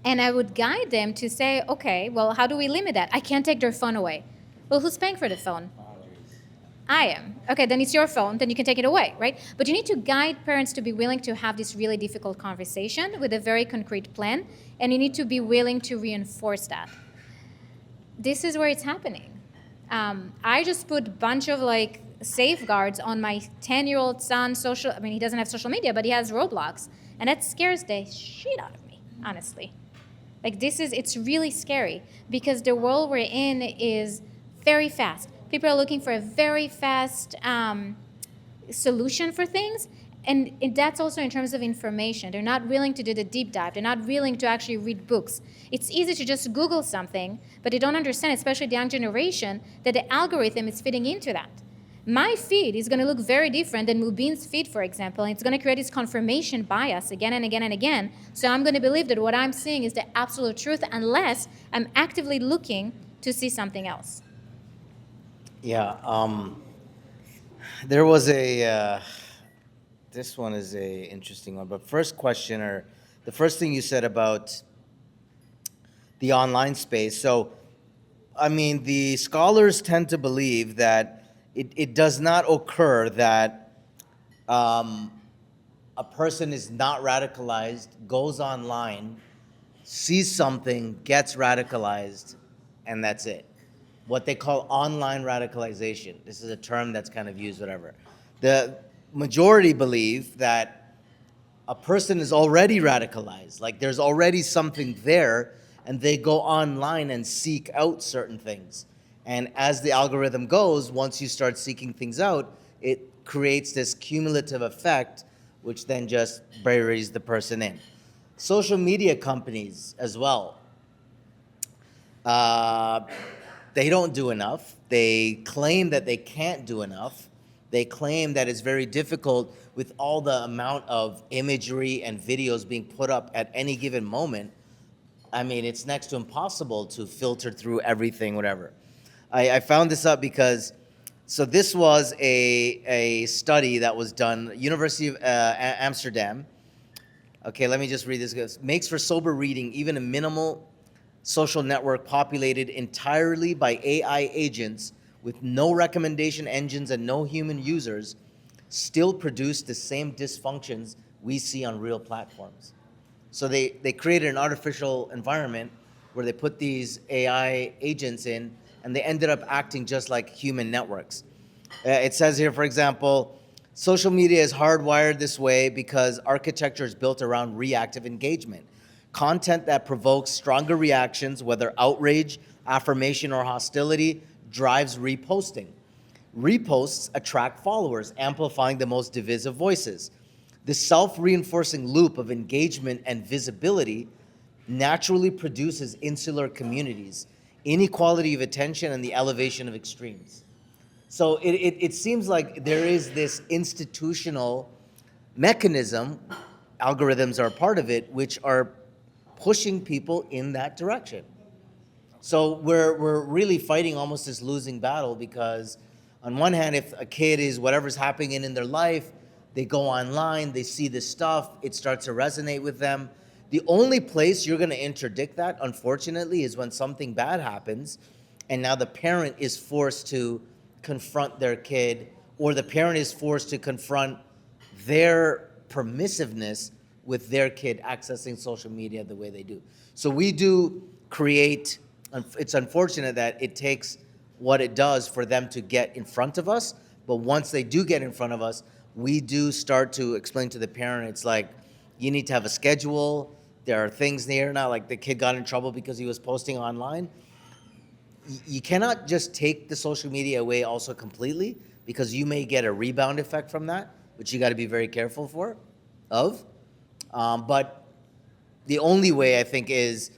And I would guide them to say, okay, well, how do we limit that? I can't take their phone away. Well, who's paying for the phone? I am. Okay, then it's your phone, then you can take it away, right? But you need to guide parents to be willing to have this really difficult conversation with a very concrete plan, and you need to be willing to reinforce that. This is where it's happening. I just put a bunch of like safeguards on my 10-year-old son he doesn't have social media, but he has Roblox, and that scares the shit out of me, honestly. Like it's really scary because the world we're in is very fast. People are looking for a very fast solution for things. And that's also in terms of information. They're not willing to do the deep dive. They're not willing to actually read books. It's easy to just Google something, but they don't understand, especially the young generation, that the algorithm is fitting into that. My feed is going to look very different than Mubin's feed, for example, and it's going to create this confirmation bias again and again and again. So I'm going to believe that what I'm seeing is the absolute truth unless I'm actively looking to see something else. Yeah, there was this one is a interesting one, but first question, or the first thing you said about the online space. So, I mean, the scholars tend to believe that it does not occur that a person is not radicalized, goes online, sees something, gets radicalized, and that's it. What they call online radicalization. This is a term that's kind of used, whatever. The majority believe that a person is already radicalized, like there's already something there, and they go online and seek out certain things. And as the algorithm goes, once you start seeking things out, it creates this cumulative effect, which then just buries the person in. Social media companies as well. They don't do enough. They claim that they can't do enough. They claim that it's very difficult with all the amount of imagery and videos being put up at any given moment. I mean, it's next to impossible to filter through everything, whatever. I found this up because, so this was a study that was done, University of Amsterdam. Okay, let me just read this. It goes, makes for sober reading, even a minimal social network populated entirely by AI agents with no recommendation engines and no human users still produce the same dysfunctions we see on real platforms. So they created an artificial environment where they put these AI agents in, and they ended up acting just like human networks. It says here, for example, social media is hardwired this way because architecture is built around reactive engagement. Content that provokes stronger reactions, whether outrage, affirmation, or hostility, drives reposting. Reposts attract followers, amplifying the most divisive voices. The self-reinforcing loop of engagement and visibility naturally produces insular communities, inequality of attention, and the elevation of extremes. So it seems like there is this institutional mechanism, algorithms are a part of it, which are pushing people in that direction. So we're really fighting almost this losing battle, because on one hand, if a kid is whatever's happening in their life, they go online, they see this stuff, it starts to resonate with them. The only place you're gonna interdict that, unfortunately, is when something bad happens and now the parent is forced to confront their kid, or the parent is forced to confront their permissiveness with their kid accessing social media the way they do. So we do create, it's unfortunate that it takes what it does for them to get in front of us, but once they do get in front of us, we do start to explain to the parent, it's like, you need to have a schedule, there are things there now, like the kid got in trouble because he was posting online. You cannot just take the social media away also completely, because you may get a rebound effect from that, which you gotta be very careful of. But the only way, I think, is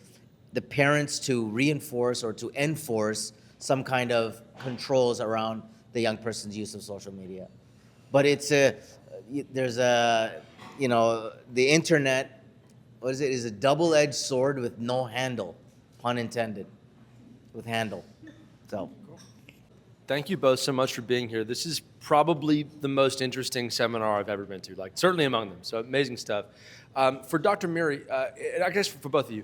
the parents to reinforce or to enforce some kind of controls around the young person's use of social media. But there's a, the internet, what is it, is a double-edged sword with no handle, pun intended, with handle, so. Thank you both so much for being here. This is probably the most interesting seminar I've ever been to, like certainly among them, so amazing stuff. For Dr. Miri, and I guess for both of you,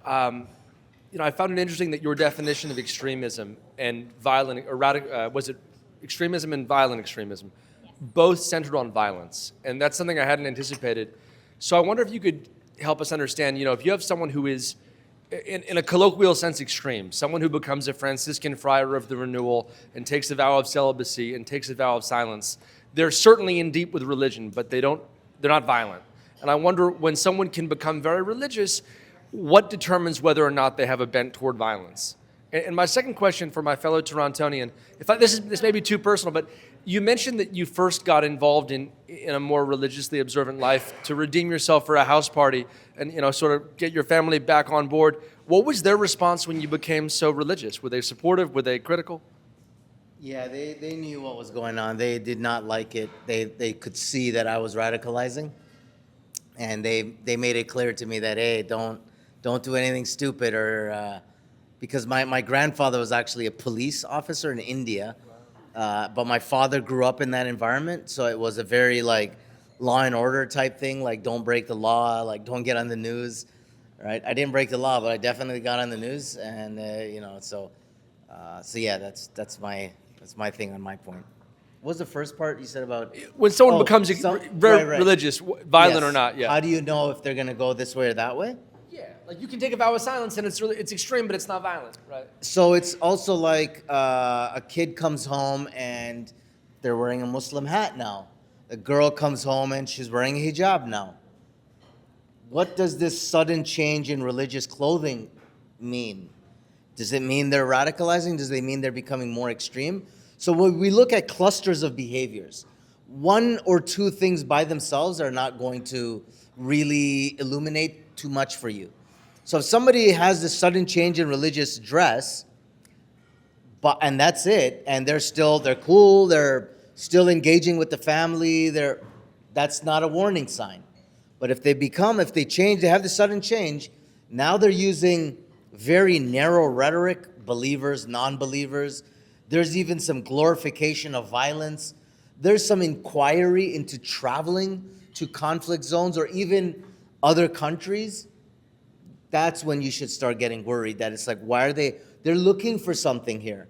I found it interesting that your definition of extremism and violent, or was it extremism and violent extremism, both centered on violence, and that's something I hadn't anticipated. So I wonder if you could help us understand, if you have someone who is, in a colloquial sense, extreme, someone who becomes a Franciscan friar of the renewal and takes a vow of celibacy and takes a vow of silence, they're certainly in deep with religion, but they're not violent. And I wonder, when someone can become very religious, what determines whether or not they have a bent toward violence? And my second question for my fellow Torontonian, this may be too personal, but you mentioned that you first got involved in a more religiously observant life to redeem yourself for a house party and sort of get your family back on board. What was their response when you became so religious? Were they supportive? Were they critical? Yeah, they knew what was going on. They did not like it. They could see that I was radicalizing, and they made it clear to me that, hey, don't do anything stupid, or because my grandfather was actually a police officer in India. But my father grew up in that environment, so it was a very law and order type thing, don't break the law, don't get on the news, right? I didn't break the law, but I definitely got on the news, and so yeah, that's my thing on my point. What was the first part you said about when someone becomes very right. religious, violent Yes. or not? Yeah. How do you know if they're gonna go this way or that way? Yeah, you can take a vow of silence and it's extreme, but it's not violent, right? So it's also like a kid comes home and they're wearing a Muslim hat now. A girl comes home and she's wearing a hijab now. What does this sudden change in religious clothing mean? Does it mean they're radicalizing? Does it mean they're becoming more extreme? So when we look at clusters of behaviors, one or two things by themselves are not going to really illuminate too much for you. So if somebody has this sudden change in religious dress, and that's it, and they're cool, they're still engaging with the family, that's not a warning sign. But if they change, they have the sudden change, now they're using very narrow rhetoric, believers, non-believers. There's even some glorification of violence. There's some inquiry into traveling to conflict zones or even other countries. That's when you should start getting worried that it's like, why are they're looking for something here.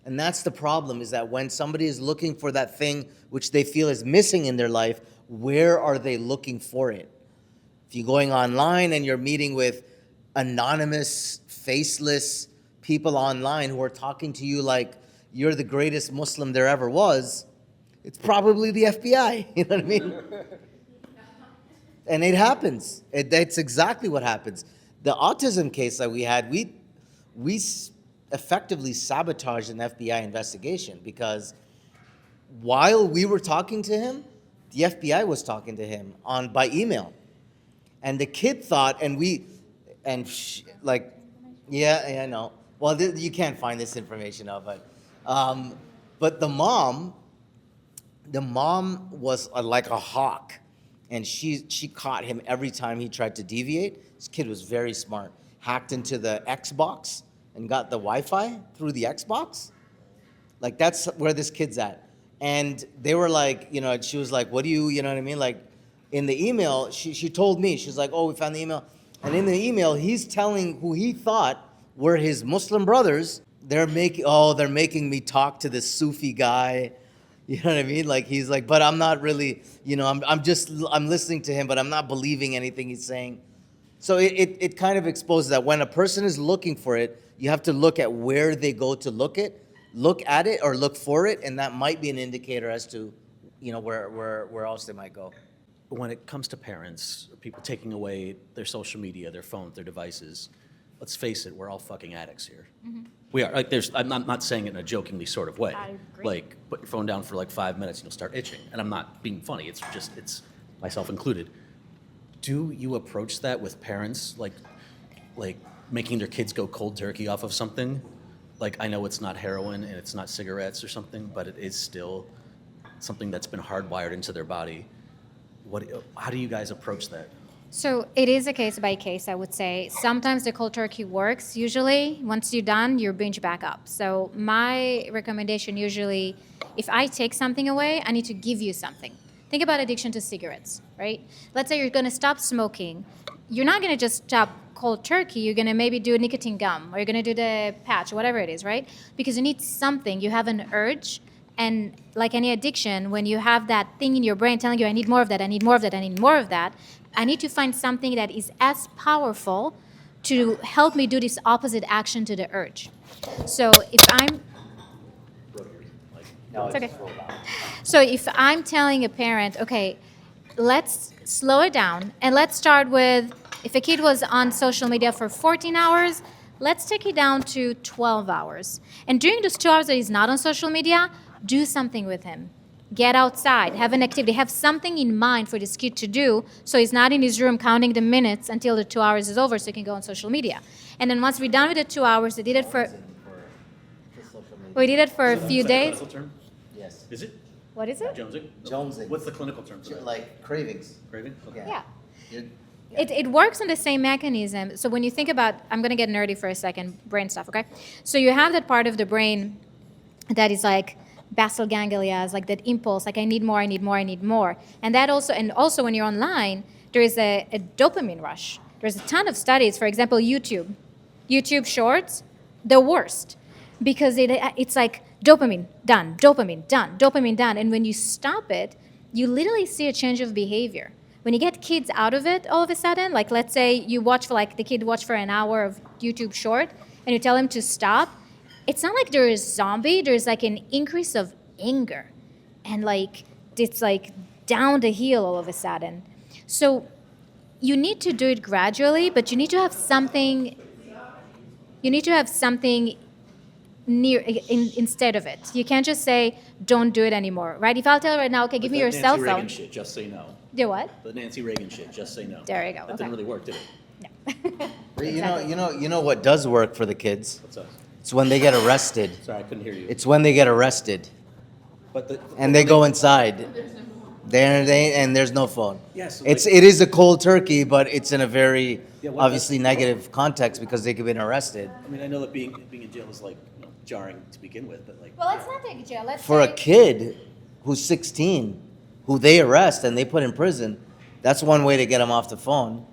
And that's the problem, is that when somebody is looking for that thing which they feel is missing in their life, where are they looking for it? If you're going online and you're meeting with anonymous, faceless people online who are talking to you like you're the greatest Muslim there ever was, it's probably the FBI, you know what I mean? And it happens. That's exactly what happens. The autism case that we had, we effectively sabotaged an FBI investigation because while we were talking to him, the FBI was talking to him by email. And the kid thought, yeah, I know. Well, you can't find this information out, but the mom was like a hawk, and she caught him every time he tried to deviate. This kid was very smart. Hacked into the Xbox and got the Wi-Fi through the Xbox. Like, that's where this kid's at. And they were like, she was like, what do you know what I mean? Like, in the email, she told me, she's like, oh, we found the email. And in the email, he's telling who he thought were his Muslim brothers, they're making me talk to this Sufi guy. You know what I mean? Like, he's like, but I'm not really, I'm listening to him, but I'm not believing anything he's saying. So it kind of exposes that when a person is looking for it, you have to look at where they go to look at it or look for it, and that might be an indicator as to, where else they might go. When it comes to parents, people taking away their social media, their phones, their devices, let's face it, we're all fucking addicts here. Mm-hmm. We are. Like, I'm not saying it in a jokingly sort of way. I agree. Like, put your phone down for like 5 minutes and you'll start itching. And I'm not being funny. It's myself included. Do you approach that with parents, like making their kids go cold turkey off of something? Like, I know it's not heroin and it's not cigarettes or something, but it is still something that's been hardwired into their body. How do you guys approach that? So it is a case by case, I would say. Sometimes the cold turkey works. Usually, once you're done, you binge back up. So my recommendation usually, if I take something away, I need to give you something. Think about addiction to cigarettes, right? Let's say you're going to stop smoking. You're not going to just stop cold turkey. You're going to maybe do a nicotine gum, or you're going to do the patch, whatever it is, right? Because you need something. You have an urge. And like any addiction, when you have that thing in your brain telling you, I need more of that, I need more of that, I need more of that, I need to find something that is as powerful to help me do this opposite action to the urge. So if I'm... No, it's okay. So if I'm telling a parent, okay, let's slow it down, and let's start with, if a kid was on social media for 14 hours, let's take it down to 12 hours. And during those 2 hours that he's not on social media, do something with him. Get outside, have an activity, have something in mind for this kid to do, so he's not in his room counting the minutes until the 2 hours is over so he can go on social media. And then once we're done with the 2 hours, we did it for a few days. Clinical term? Yes. Is it? What is it? Jonesing. What's the clinical term for that? Like cravings. Craving? Okay. Yeah. You're- It works on the same mechanism. So when you think about, I'm going to get nerdy for a second, brain stuff, okay? So you have that part of the brain that is like basal ganglia, is like that impulse, like I need more, I need more, I need more. And that also when you're online, there is a dopamine rush. There's a ton of studies, for example, YouTube shorts, the worst, because it's like dopamine, done, dopamine, done, dopamine, done. And when you stop it, you literally see a change of behavior. When you get kids out of it all of a sudden, like let's say you watch the kid watch for an hour of YouTube short and you tell him to stop, it's not like there is zombie, there's like an increase of anger. And like, it's like down the hill all of a sudden. So you need to do it gradually, but you need to have something You need to have something instead of it. You can't just say, don't do it anymore, right? If I'll tell you right now, okay, give me your cell Nancy Reagan phone. shit, just say no. Do what? The Nancy Reagan shit, just say no. There you go, That okay. didn't really work, did it? You know what does work for the kids? What's up? It's when they get arrested. Sorry, I couldn't hear you. It's when they get arrested But and they go inside. And there's no phone. Yes, It is a cold turkey, but it's in a very Yeah, what obviously negative context because they could be arrested. I mean, I know that being in jail is like jarring to begin with, but like Well, let's not take jail. Let's For a say- kid who's 16, who they arrest and they put in prison, that's one way to get them off the phone,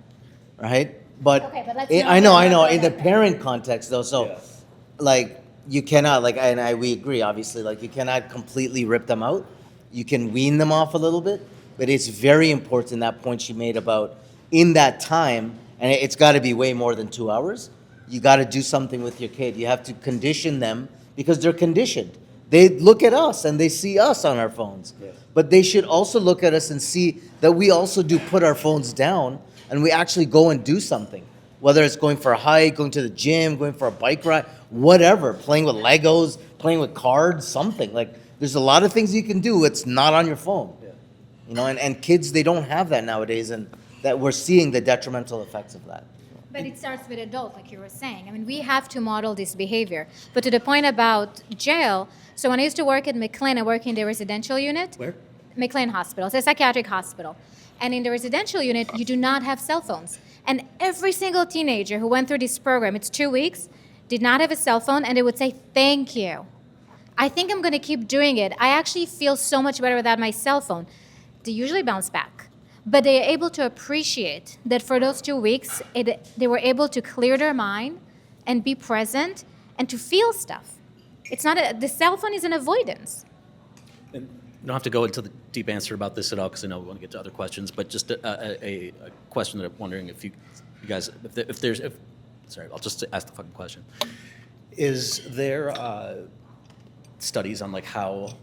right? But, Okay, but let's I know. not- In the parent context, though, so Yeah. like you cannot we agree, obviously, like you cannot completely rip them out. You can wean them off a little bit, but it's very important that point she made about in that time, and it's got to be way more than 2 hours. You got to do something with your kid. You have to condition them because they're conditioned. They look at us and they see us on our phones. Yes. But they should also look at us and see that we also do put our phones down and we actually go and do something. Whether it's going for a hike, going to the gym, going for a bike ride, whatever, playing with Legos, playing with cards, something. Like there's a lot of things you can do. It's not on your phone. Yeah. You know, and kids, they don't have that nowadays, and that we're seeing the detrimental effects of that. But it starts with adults, like you were saying. I mean, we have to model this behavior. But to the point about jail, so when I used to work at McLean, I worked in the residential unit. Where? McLean Hospital. It's a psychiatric hospital. And in the residential unit, you do not have cell phones. And every single teenager who went through this program, it's 2 weeks, did not have a cell phone, and they would say, thank you. I think I'm going to keep doing it. I actually feel so much better without my cell phone. They usually bounce back. But they are able to appreciate that for those 2 weeks, they were able to clear their mind and be present and to feel stuff. It's not the cell phone is an avoidance. And you don't have to go into the deep answer about this at all because I know we want to get to other questions, but just a question that I'm wondering if you guys, sorry, I'll just ask the fucking question. Is there studies on like how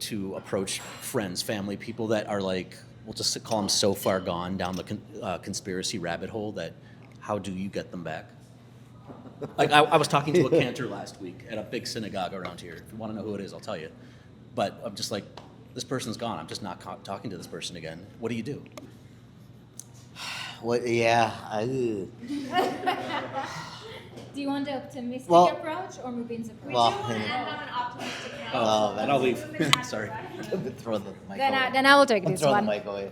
to approach friends, family, people that are like, we'll just call them so far gone down the conspiracy rabbit hole that how do you get them back? Like I was talking to a cantor last week at a big synagogue around here. If you want to know who it is, I'll tell you. But I'm just like, this person's gone. I'm just not talking to this person again. What do you do? What? Yeah. Do you want the optimistic Well- approach or Mubin's approach? Well, I want to end on an optimistic note. Oh, And I'll leave. Sorry. throw the mic Then away. I will take this Throw one. the mic away.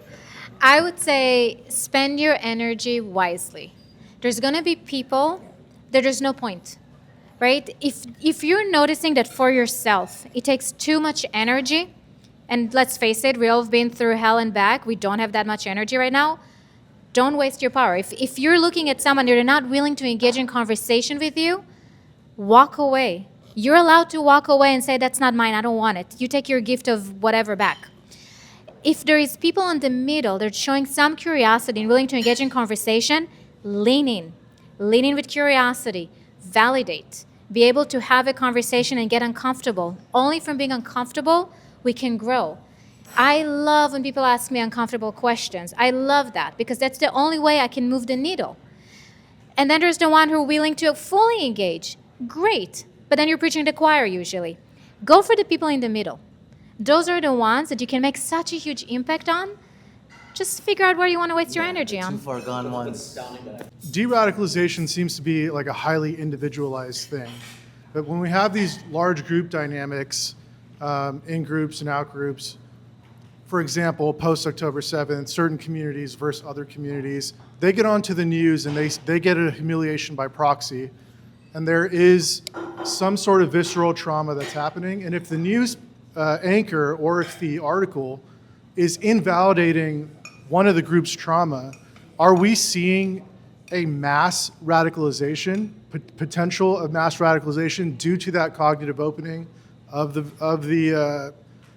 I would say spend your energy wisely. There's going to be people that there's no point, right? If you're noticing that for yourself, it takes too much energy, and let's face it, we all have been through hell and back. We don't have that much energy right now. Don't waste your power. If you're looking at someone and they're not willing to engage in conversation with you, walk away. You're allowed to walk away and say, that's not mine, I don't want it. You take your gift of whatever back. If there is people in the middle, they're showing some curiosity and willing to engage in conversation, lean in. Lean in with curiosity. Validate. Be able to have a conversation and get uncomfortable. Only from being uncomfortable, we can grow. I love when people ask me uncomfortable questions. I love that because that's the only way I can move the needle. And then there's the one who are willing to fully engage. Great. But then you're preaching to the choir usually. Go for the people in the middle. Those are the ones that you can make such a huge impact on. Just figure out where you want to waste your energy Too on. far gone ones. De-radicalization seems to be like a highly individualized thing. But when we have these large group dynamics, in groups and out groups, for example, post-October 7th, certain communities versus other communities, they get onto the news and they get a humiliation by proxy. And there is some sort of visceral trauma that's happening. And if the news anchor or if the article is invalidating one of the group's trauma, are we seeing a mass radicalization, potential of mass radicalization due to that cognitive opening of the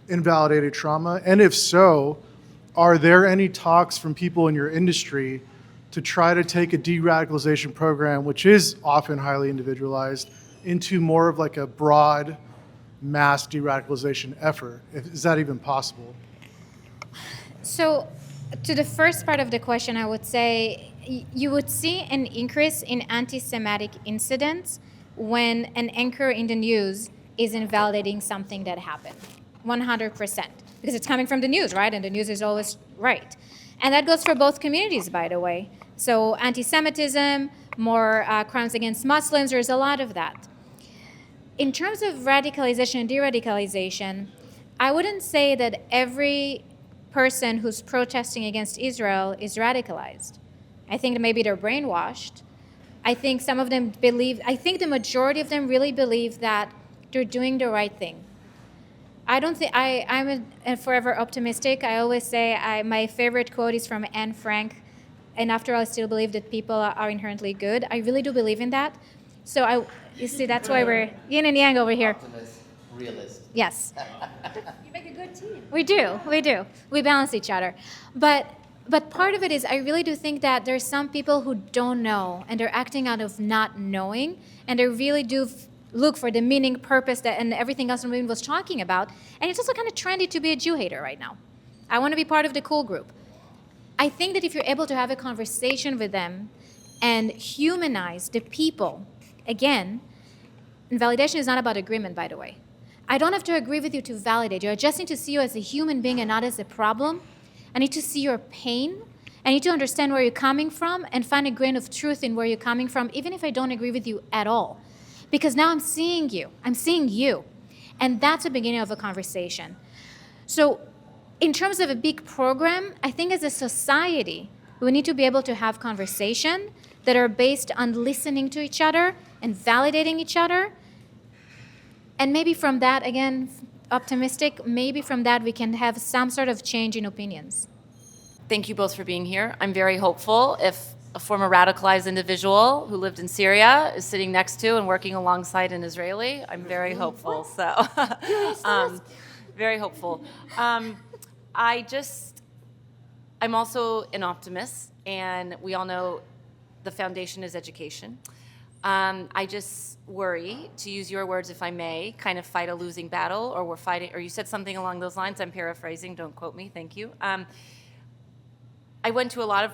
invalidated trauma? And if so, are there any talks from people in your industry to try to take a de-radicalization program, which is often highly individualized, into more of like a broad mass de-radicalization effort? Is that even possible? So to the first part of the question, I would say you would see an increase in anti-Semitic incidents when an anchor in the news is invalidating something that happened. 100%. Because it's coming from the news, right? And the news is always right. And that goes for both communities, by the way. So anti-Semitism, more crimes against Muslims, there's a lot of that. In terms of radicalization and de-radicalization, I wouldn't say that every person who's protesting against Israel is radicalized. I think that maybe they're brainwashed. I think some of them believe, I think the majority of them really believe that they're doing the right thing. I don't think, I'm a forever optimistic. I always say my favorite quote is from Anne Frank, and after all, I still believe that people are inherently good. I really do believe in that. So you see, that's why we're yin and yang over here. Optimist, realist. Yes. You make a good team. We do. We balance each other. But part of it is I really do think that there's some people who don't know, and they're acting out of not knowing, and they really do look for the meaning, purpose, and everything else Mubin was talking about. And it's also kind of trendy to be a Jew hater right now. I want to be part of the cool group. I think that if you're able to have a conversation with them and humanize the people, again, validation is not about agreement, by the way. I don't have to agree with you to validate you. I just need to see you as a human being and not as a problem. I need to see your pain. I need to understand where you're coming from and find a grain of truth in where you're coming from, even if I don't agree with you at all. Because now I'm seeing you. I'm seeing you. And that's the beginning of a conversation. So in terms of a big program, I think as a society, we need to be able to have conversation that are based on listening to each other and validating each other. And maybe from that, again, optimistic, maybe from that we can have some sort of change in opinions. Thank you both for being here. I'm very hopeful. If a former radicalized individual who lived in Syria is sitting next to and working alongside an Israeli, I'm very hopeful. So, very hopeful. I'm also an optimist, and we all know the foundation is education. I just worry, to use your words, if I may, kind of fight a losing battle, or we're fighting, or you said something along those lines. I'm paraphrasing. Don't quote me. Thank you. I went to a lot of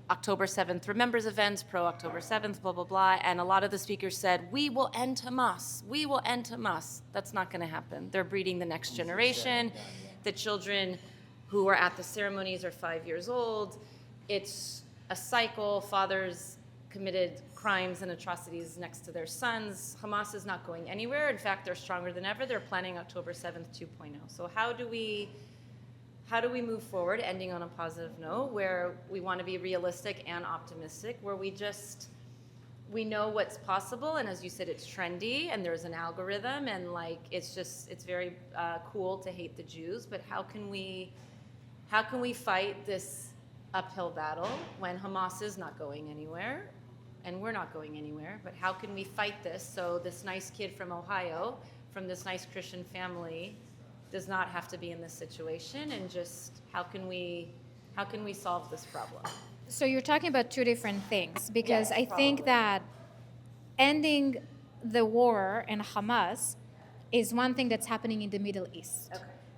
October 7th Remembers events, pro-October 7th, blah, blah, blah, and a lot of the speakers said, we will end Hamas, we will end Hamas. That's not going to happen. They're breeding the next generation. The children who are at the ceremonies are 5 years old. It's a cycle. Fathers committed crimes and atrocities next to their sons. Hamas is not going anywhere. In fact, they're stronger than ever. They're planning October 7th 2.0. So how do we move forward, ending on a positive note, where we want to be realistic and optimistic, where we know what's possible, and as you said, it's trendy, and there's an algorithm, and it's very cool to hate the Jews, but how can we fight this uphill battle when Hamas is not going anywhere, and we're not going anywhere, but how can we fight this so this nice kid from Ohio, from this nice Christian family, does not have to be in this situation, and just how can we solve this problem? So you're talking about two different things, because Yes, I think that ending the war in Hamas is one thing that's happening in the Middle East,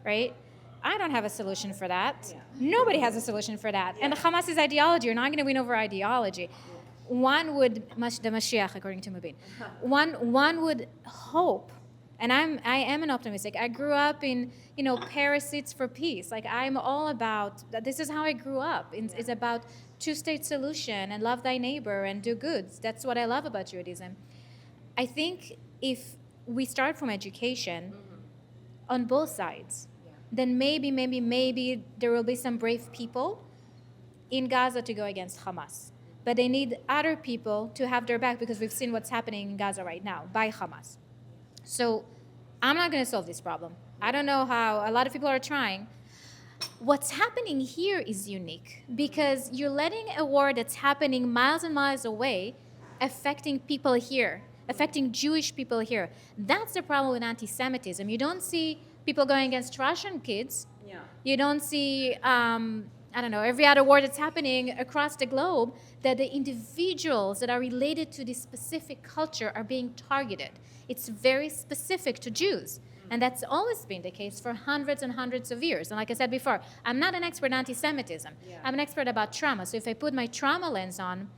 right? I don't have a solution for that. Yeah. Nobody has a solution for that. And Hamas is ideology. You're not going to win over ideology. One would, the Mashiach, according to Mubin, one would hope. And I am an optimistic. I grew up in, parasites for peace. I'm all about, this is how I grew up. It's about two-state solution and love thy neighbor and do good. That's what I love about Judaism. I think if we start from education on both sides, then maybe there will be some brave people in Gaza to go against Hamas. But they need other people to have their back, because we've seen what's happening in Gaza right now by Hamas. So I'm not going to solve this problem. I don't know how. A lot of people are trying. What's happening here is unique, because you're letting a war that's happening miles and miles away affecting people here, affecting Jewish people here. That's the problem with anti-Semitism. You don't see people going against Russian kids. Yeah. You don't see, every other war that's happening across the globe, that the individuals that are related to this specific culture are being targeted. It's very specific to Jews. And that's always been the case for hundreds and hundreds of years. And like I said before, I'm not an expert in anti-Semitism. I'm an expert about trauma. So if I put my trauma lens on,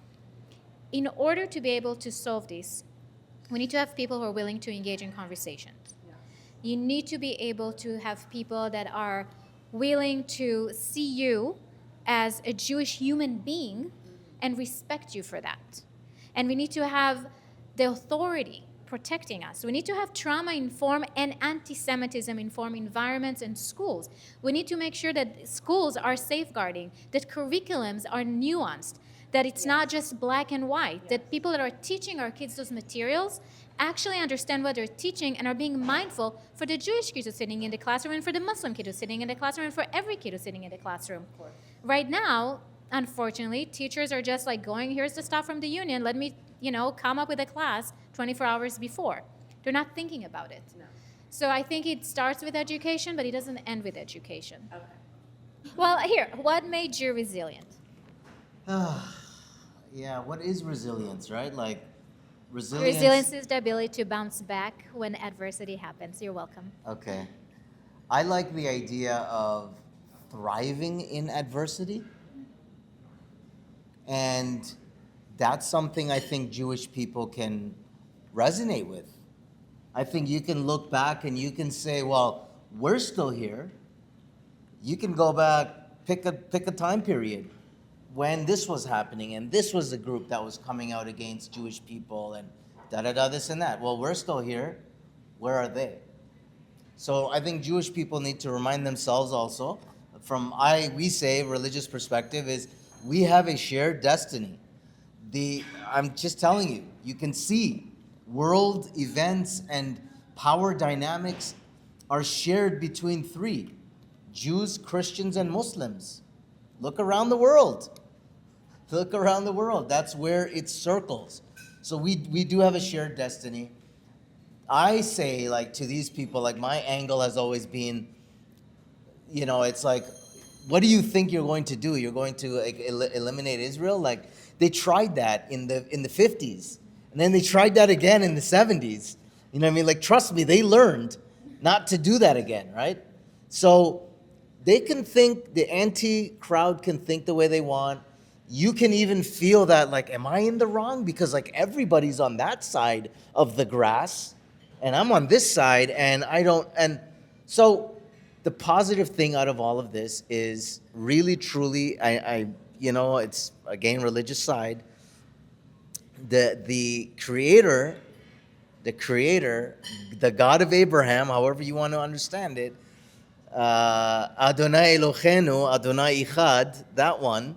in order to be able to solve this, we need to have people who are willing to engage in conversations. You need to be able to have people that are willing to see you as a Jewish human being and respect you for that. And we need to have the authority protecting us. We need to have trauma-informed and anti-Semitism-informed environments in schools. We need to make sure that schools are safeguarding, that curriculums are nuanced, that it's not just black and white, that people that are teaching our kids those materials actually understand what they're teaching and are being mindful for the Jewish kid who's sitting in the classroom and for the Muslim kid who's sitting in the classroom and for every kid who's sitting in the classroom. Right now, unfortunately, teachers are just like going, here's the stuff from the union, let me, come up with a class 24 hours before. They're not thinking about it. No. So I think it starts with education, but it doesn't end with education. Okay. Well, here, what made you resilient? Yeah, what is resilience, right? Like, resilience. Resilience is the ability to bounce back when adversity happens. You're welcome. Okay. I like the idea of thriving in adversity. And that's something I think Jewish people can resonate with. I think you can look back and you can say, well, we're still here. You can go back, pick a time period when this was happening and this was the group that was coming out against Jewish people and this and that. Well, we're still here. Where are they? So I think Jewish people need to remind themselves also, we say religious perspective, is we have a shared destiny. I'm just telling you, you can see world events and power dynamics are shared between three: Jews, Christians, and Muslims. Look around the world. Look around the world. That's where it circles. So we do have a shared destiny. I say, like, to these people, like, my angle has always been, it's like, what do you think you're going to do? You're going to eliminate Israel? Like, they tried that in the 50s. And then they tried that again in the 70s. You know what I mean? Like, trust me, they learned not to do that again, right? So they can think, the anti-crowd can think the way they want. You can even feel that, like, am I in the wrong? Because, like, everybody's on that side of the grass, and I'm on this side, and I don't. And so the positive thing out of all of this is really, truly, it's, again, religious side. The creator, the God of Abraham, however you want to understand it, Adonai Eloheinu, Adonai Echad, that one,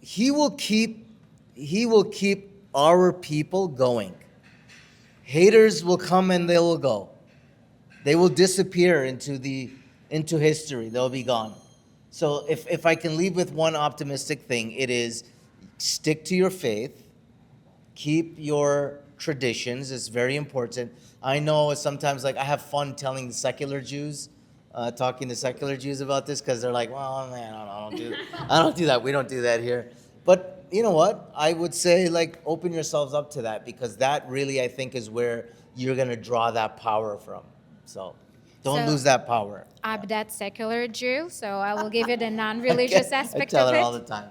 he will keep our people going. Haters will come and they will go. They will disappear into history. They'll be gone. So if I can leave with one optimistic thing, it is stick to your faith, keep your traditions. It's very important. I know sometimes, like, I have fun telling the secular Jews, talking to secular Jews about this, because they're like, well, man, I don't do that. I don't do that. We don't do that here. But you know what? I would say, like, open yourselves up to that, because that really, I think, is where you're going to draw that power from. So don't lose that power. I'm that secular Jew, so I will give you the non-religious aspect I tell of her it. all the time.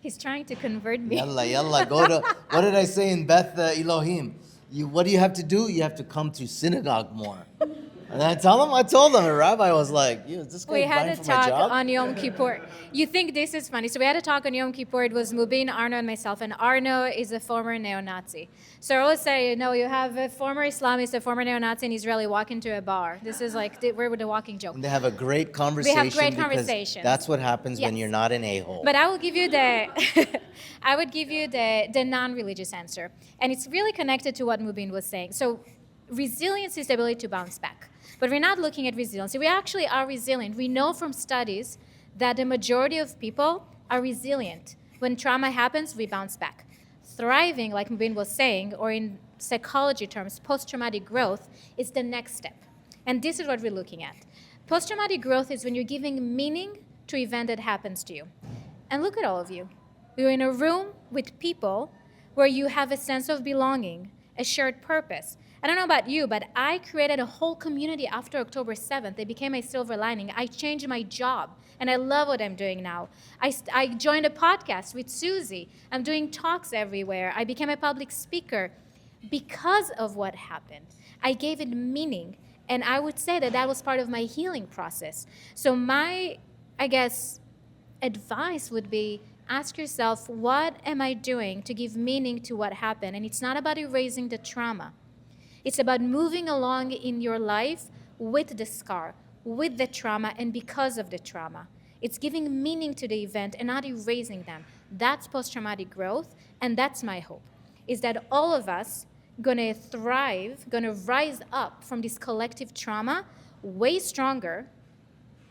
He's trying to convert me. Yalla, go to, what did I say in Beth Elohim? What do you have to do? You have to come to synagogue more. And I told them, a rabbi was like, is this guy We had vying a for my talk job? on Yom Kippur. You think this is funny. So we had a talk on Yom Kippur. It was Mubin, Arno, and myself. And Arno is a former neo-Nazi. So I always say, you have a former Islamist, a former neo-Nazi, and Israeli walk into a bar. This is like, we're with a walking joke. And they have a great conversation. We have great because conversations. That's what happens when Yes. you're not an a-hole. But I will give you the non-religious answer. And it's really connected to what Mubin was saying. So resilience is the ability to bounce back. But we're not looking at resilience. We actually are resilient. We know from studies that the majority of people are resilient. When trauma happens, we bounce back. Thriving, like Mubin was saying, or in psychology terms, post-traumatic growth, is the next step. And this is what we're looking at. Post-traumatic growth is when you're giving meaning to an event that happens to you. And look at all of you. You're in a room with people where you have a sense of belonging, a shared purpose. I don't know about you, but I created a whole community after October 7th. It became my silver lining. I changed my job, and I love what I'm doing now. I joined a podcast with Susie. I'm doing talks everywhere. I became a public speaker because of what happened. I gave it meaning, and I would say that that was part of my healing process. So my, I guess, advice would be, ask yourself, what am I doing to give meaning to what happened? And it's not about erasing the trauma. It's about moving along in your life with the scar, with the trauma, and because of the trauma. It's giving meaning to the event and not erasing them. That's post-traumatic growth, and that's my hope, is that all of us gonna thrive, gonna rise up from this collective trauma way stronger,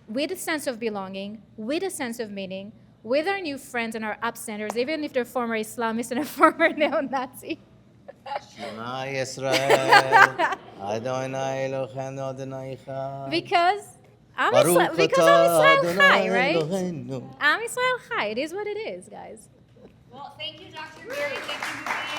with a sense of belonging, with a sense of meaning, with our new friends and our upstanders, even if they're former Islamists and a former neo-Nazi. Shema Yisrael, Adonai Eloheinu Adonai Echad. Because I'm Baruch Israel atah Chai, Adonai right? Eloheinu. I'm Israel Chai. It is what it is, guys. Well, thank you, Dr. Miri. Thank you, Mubin.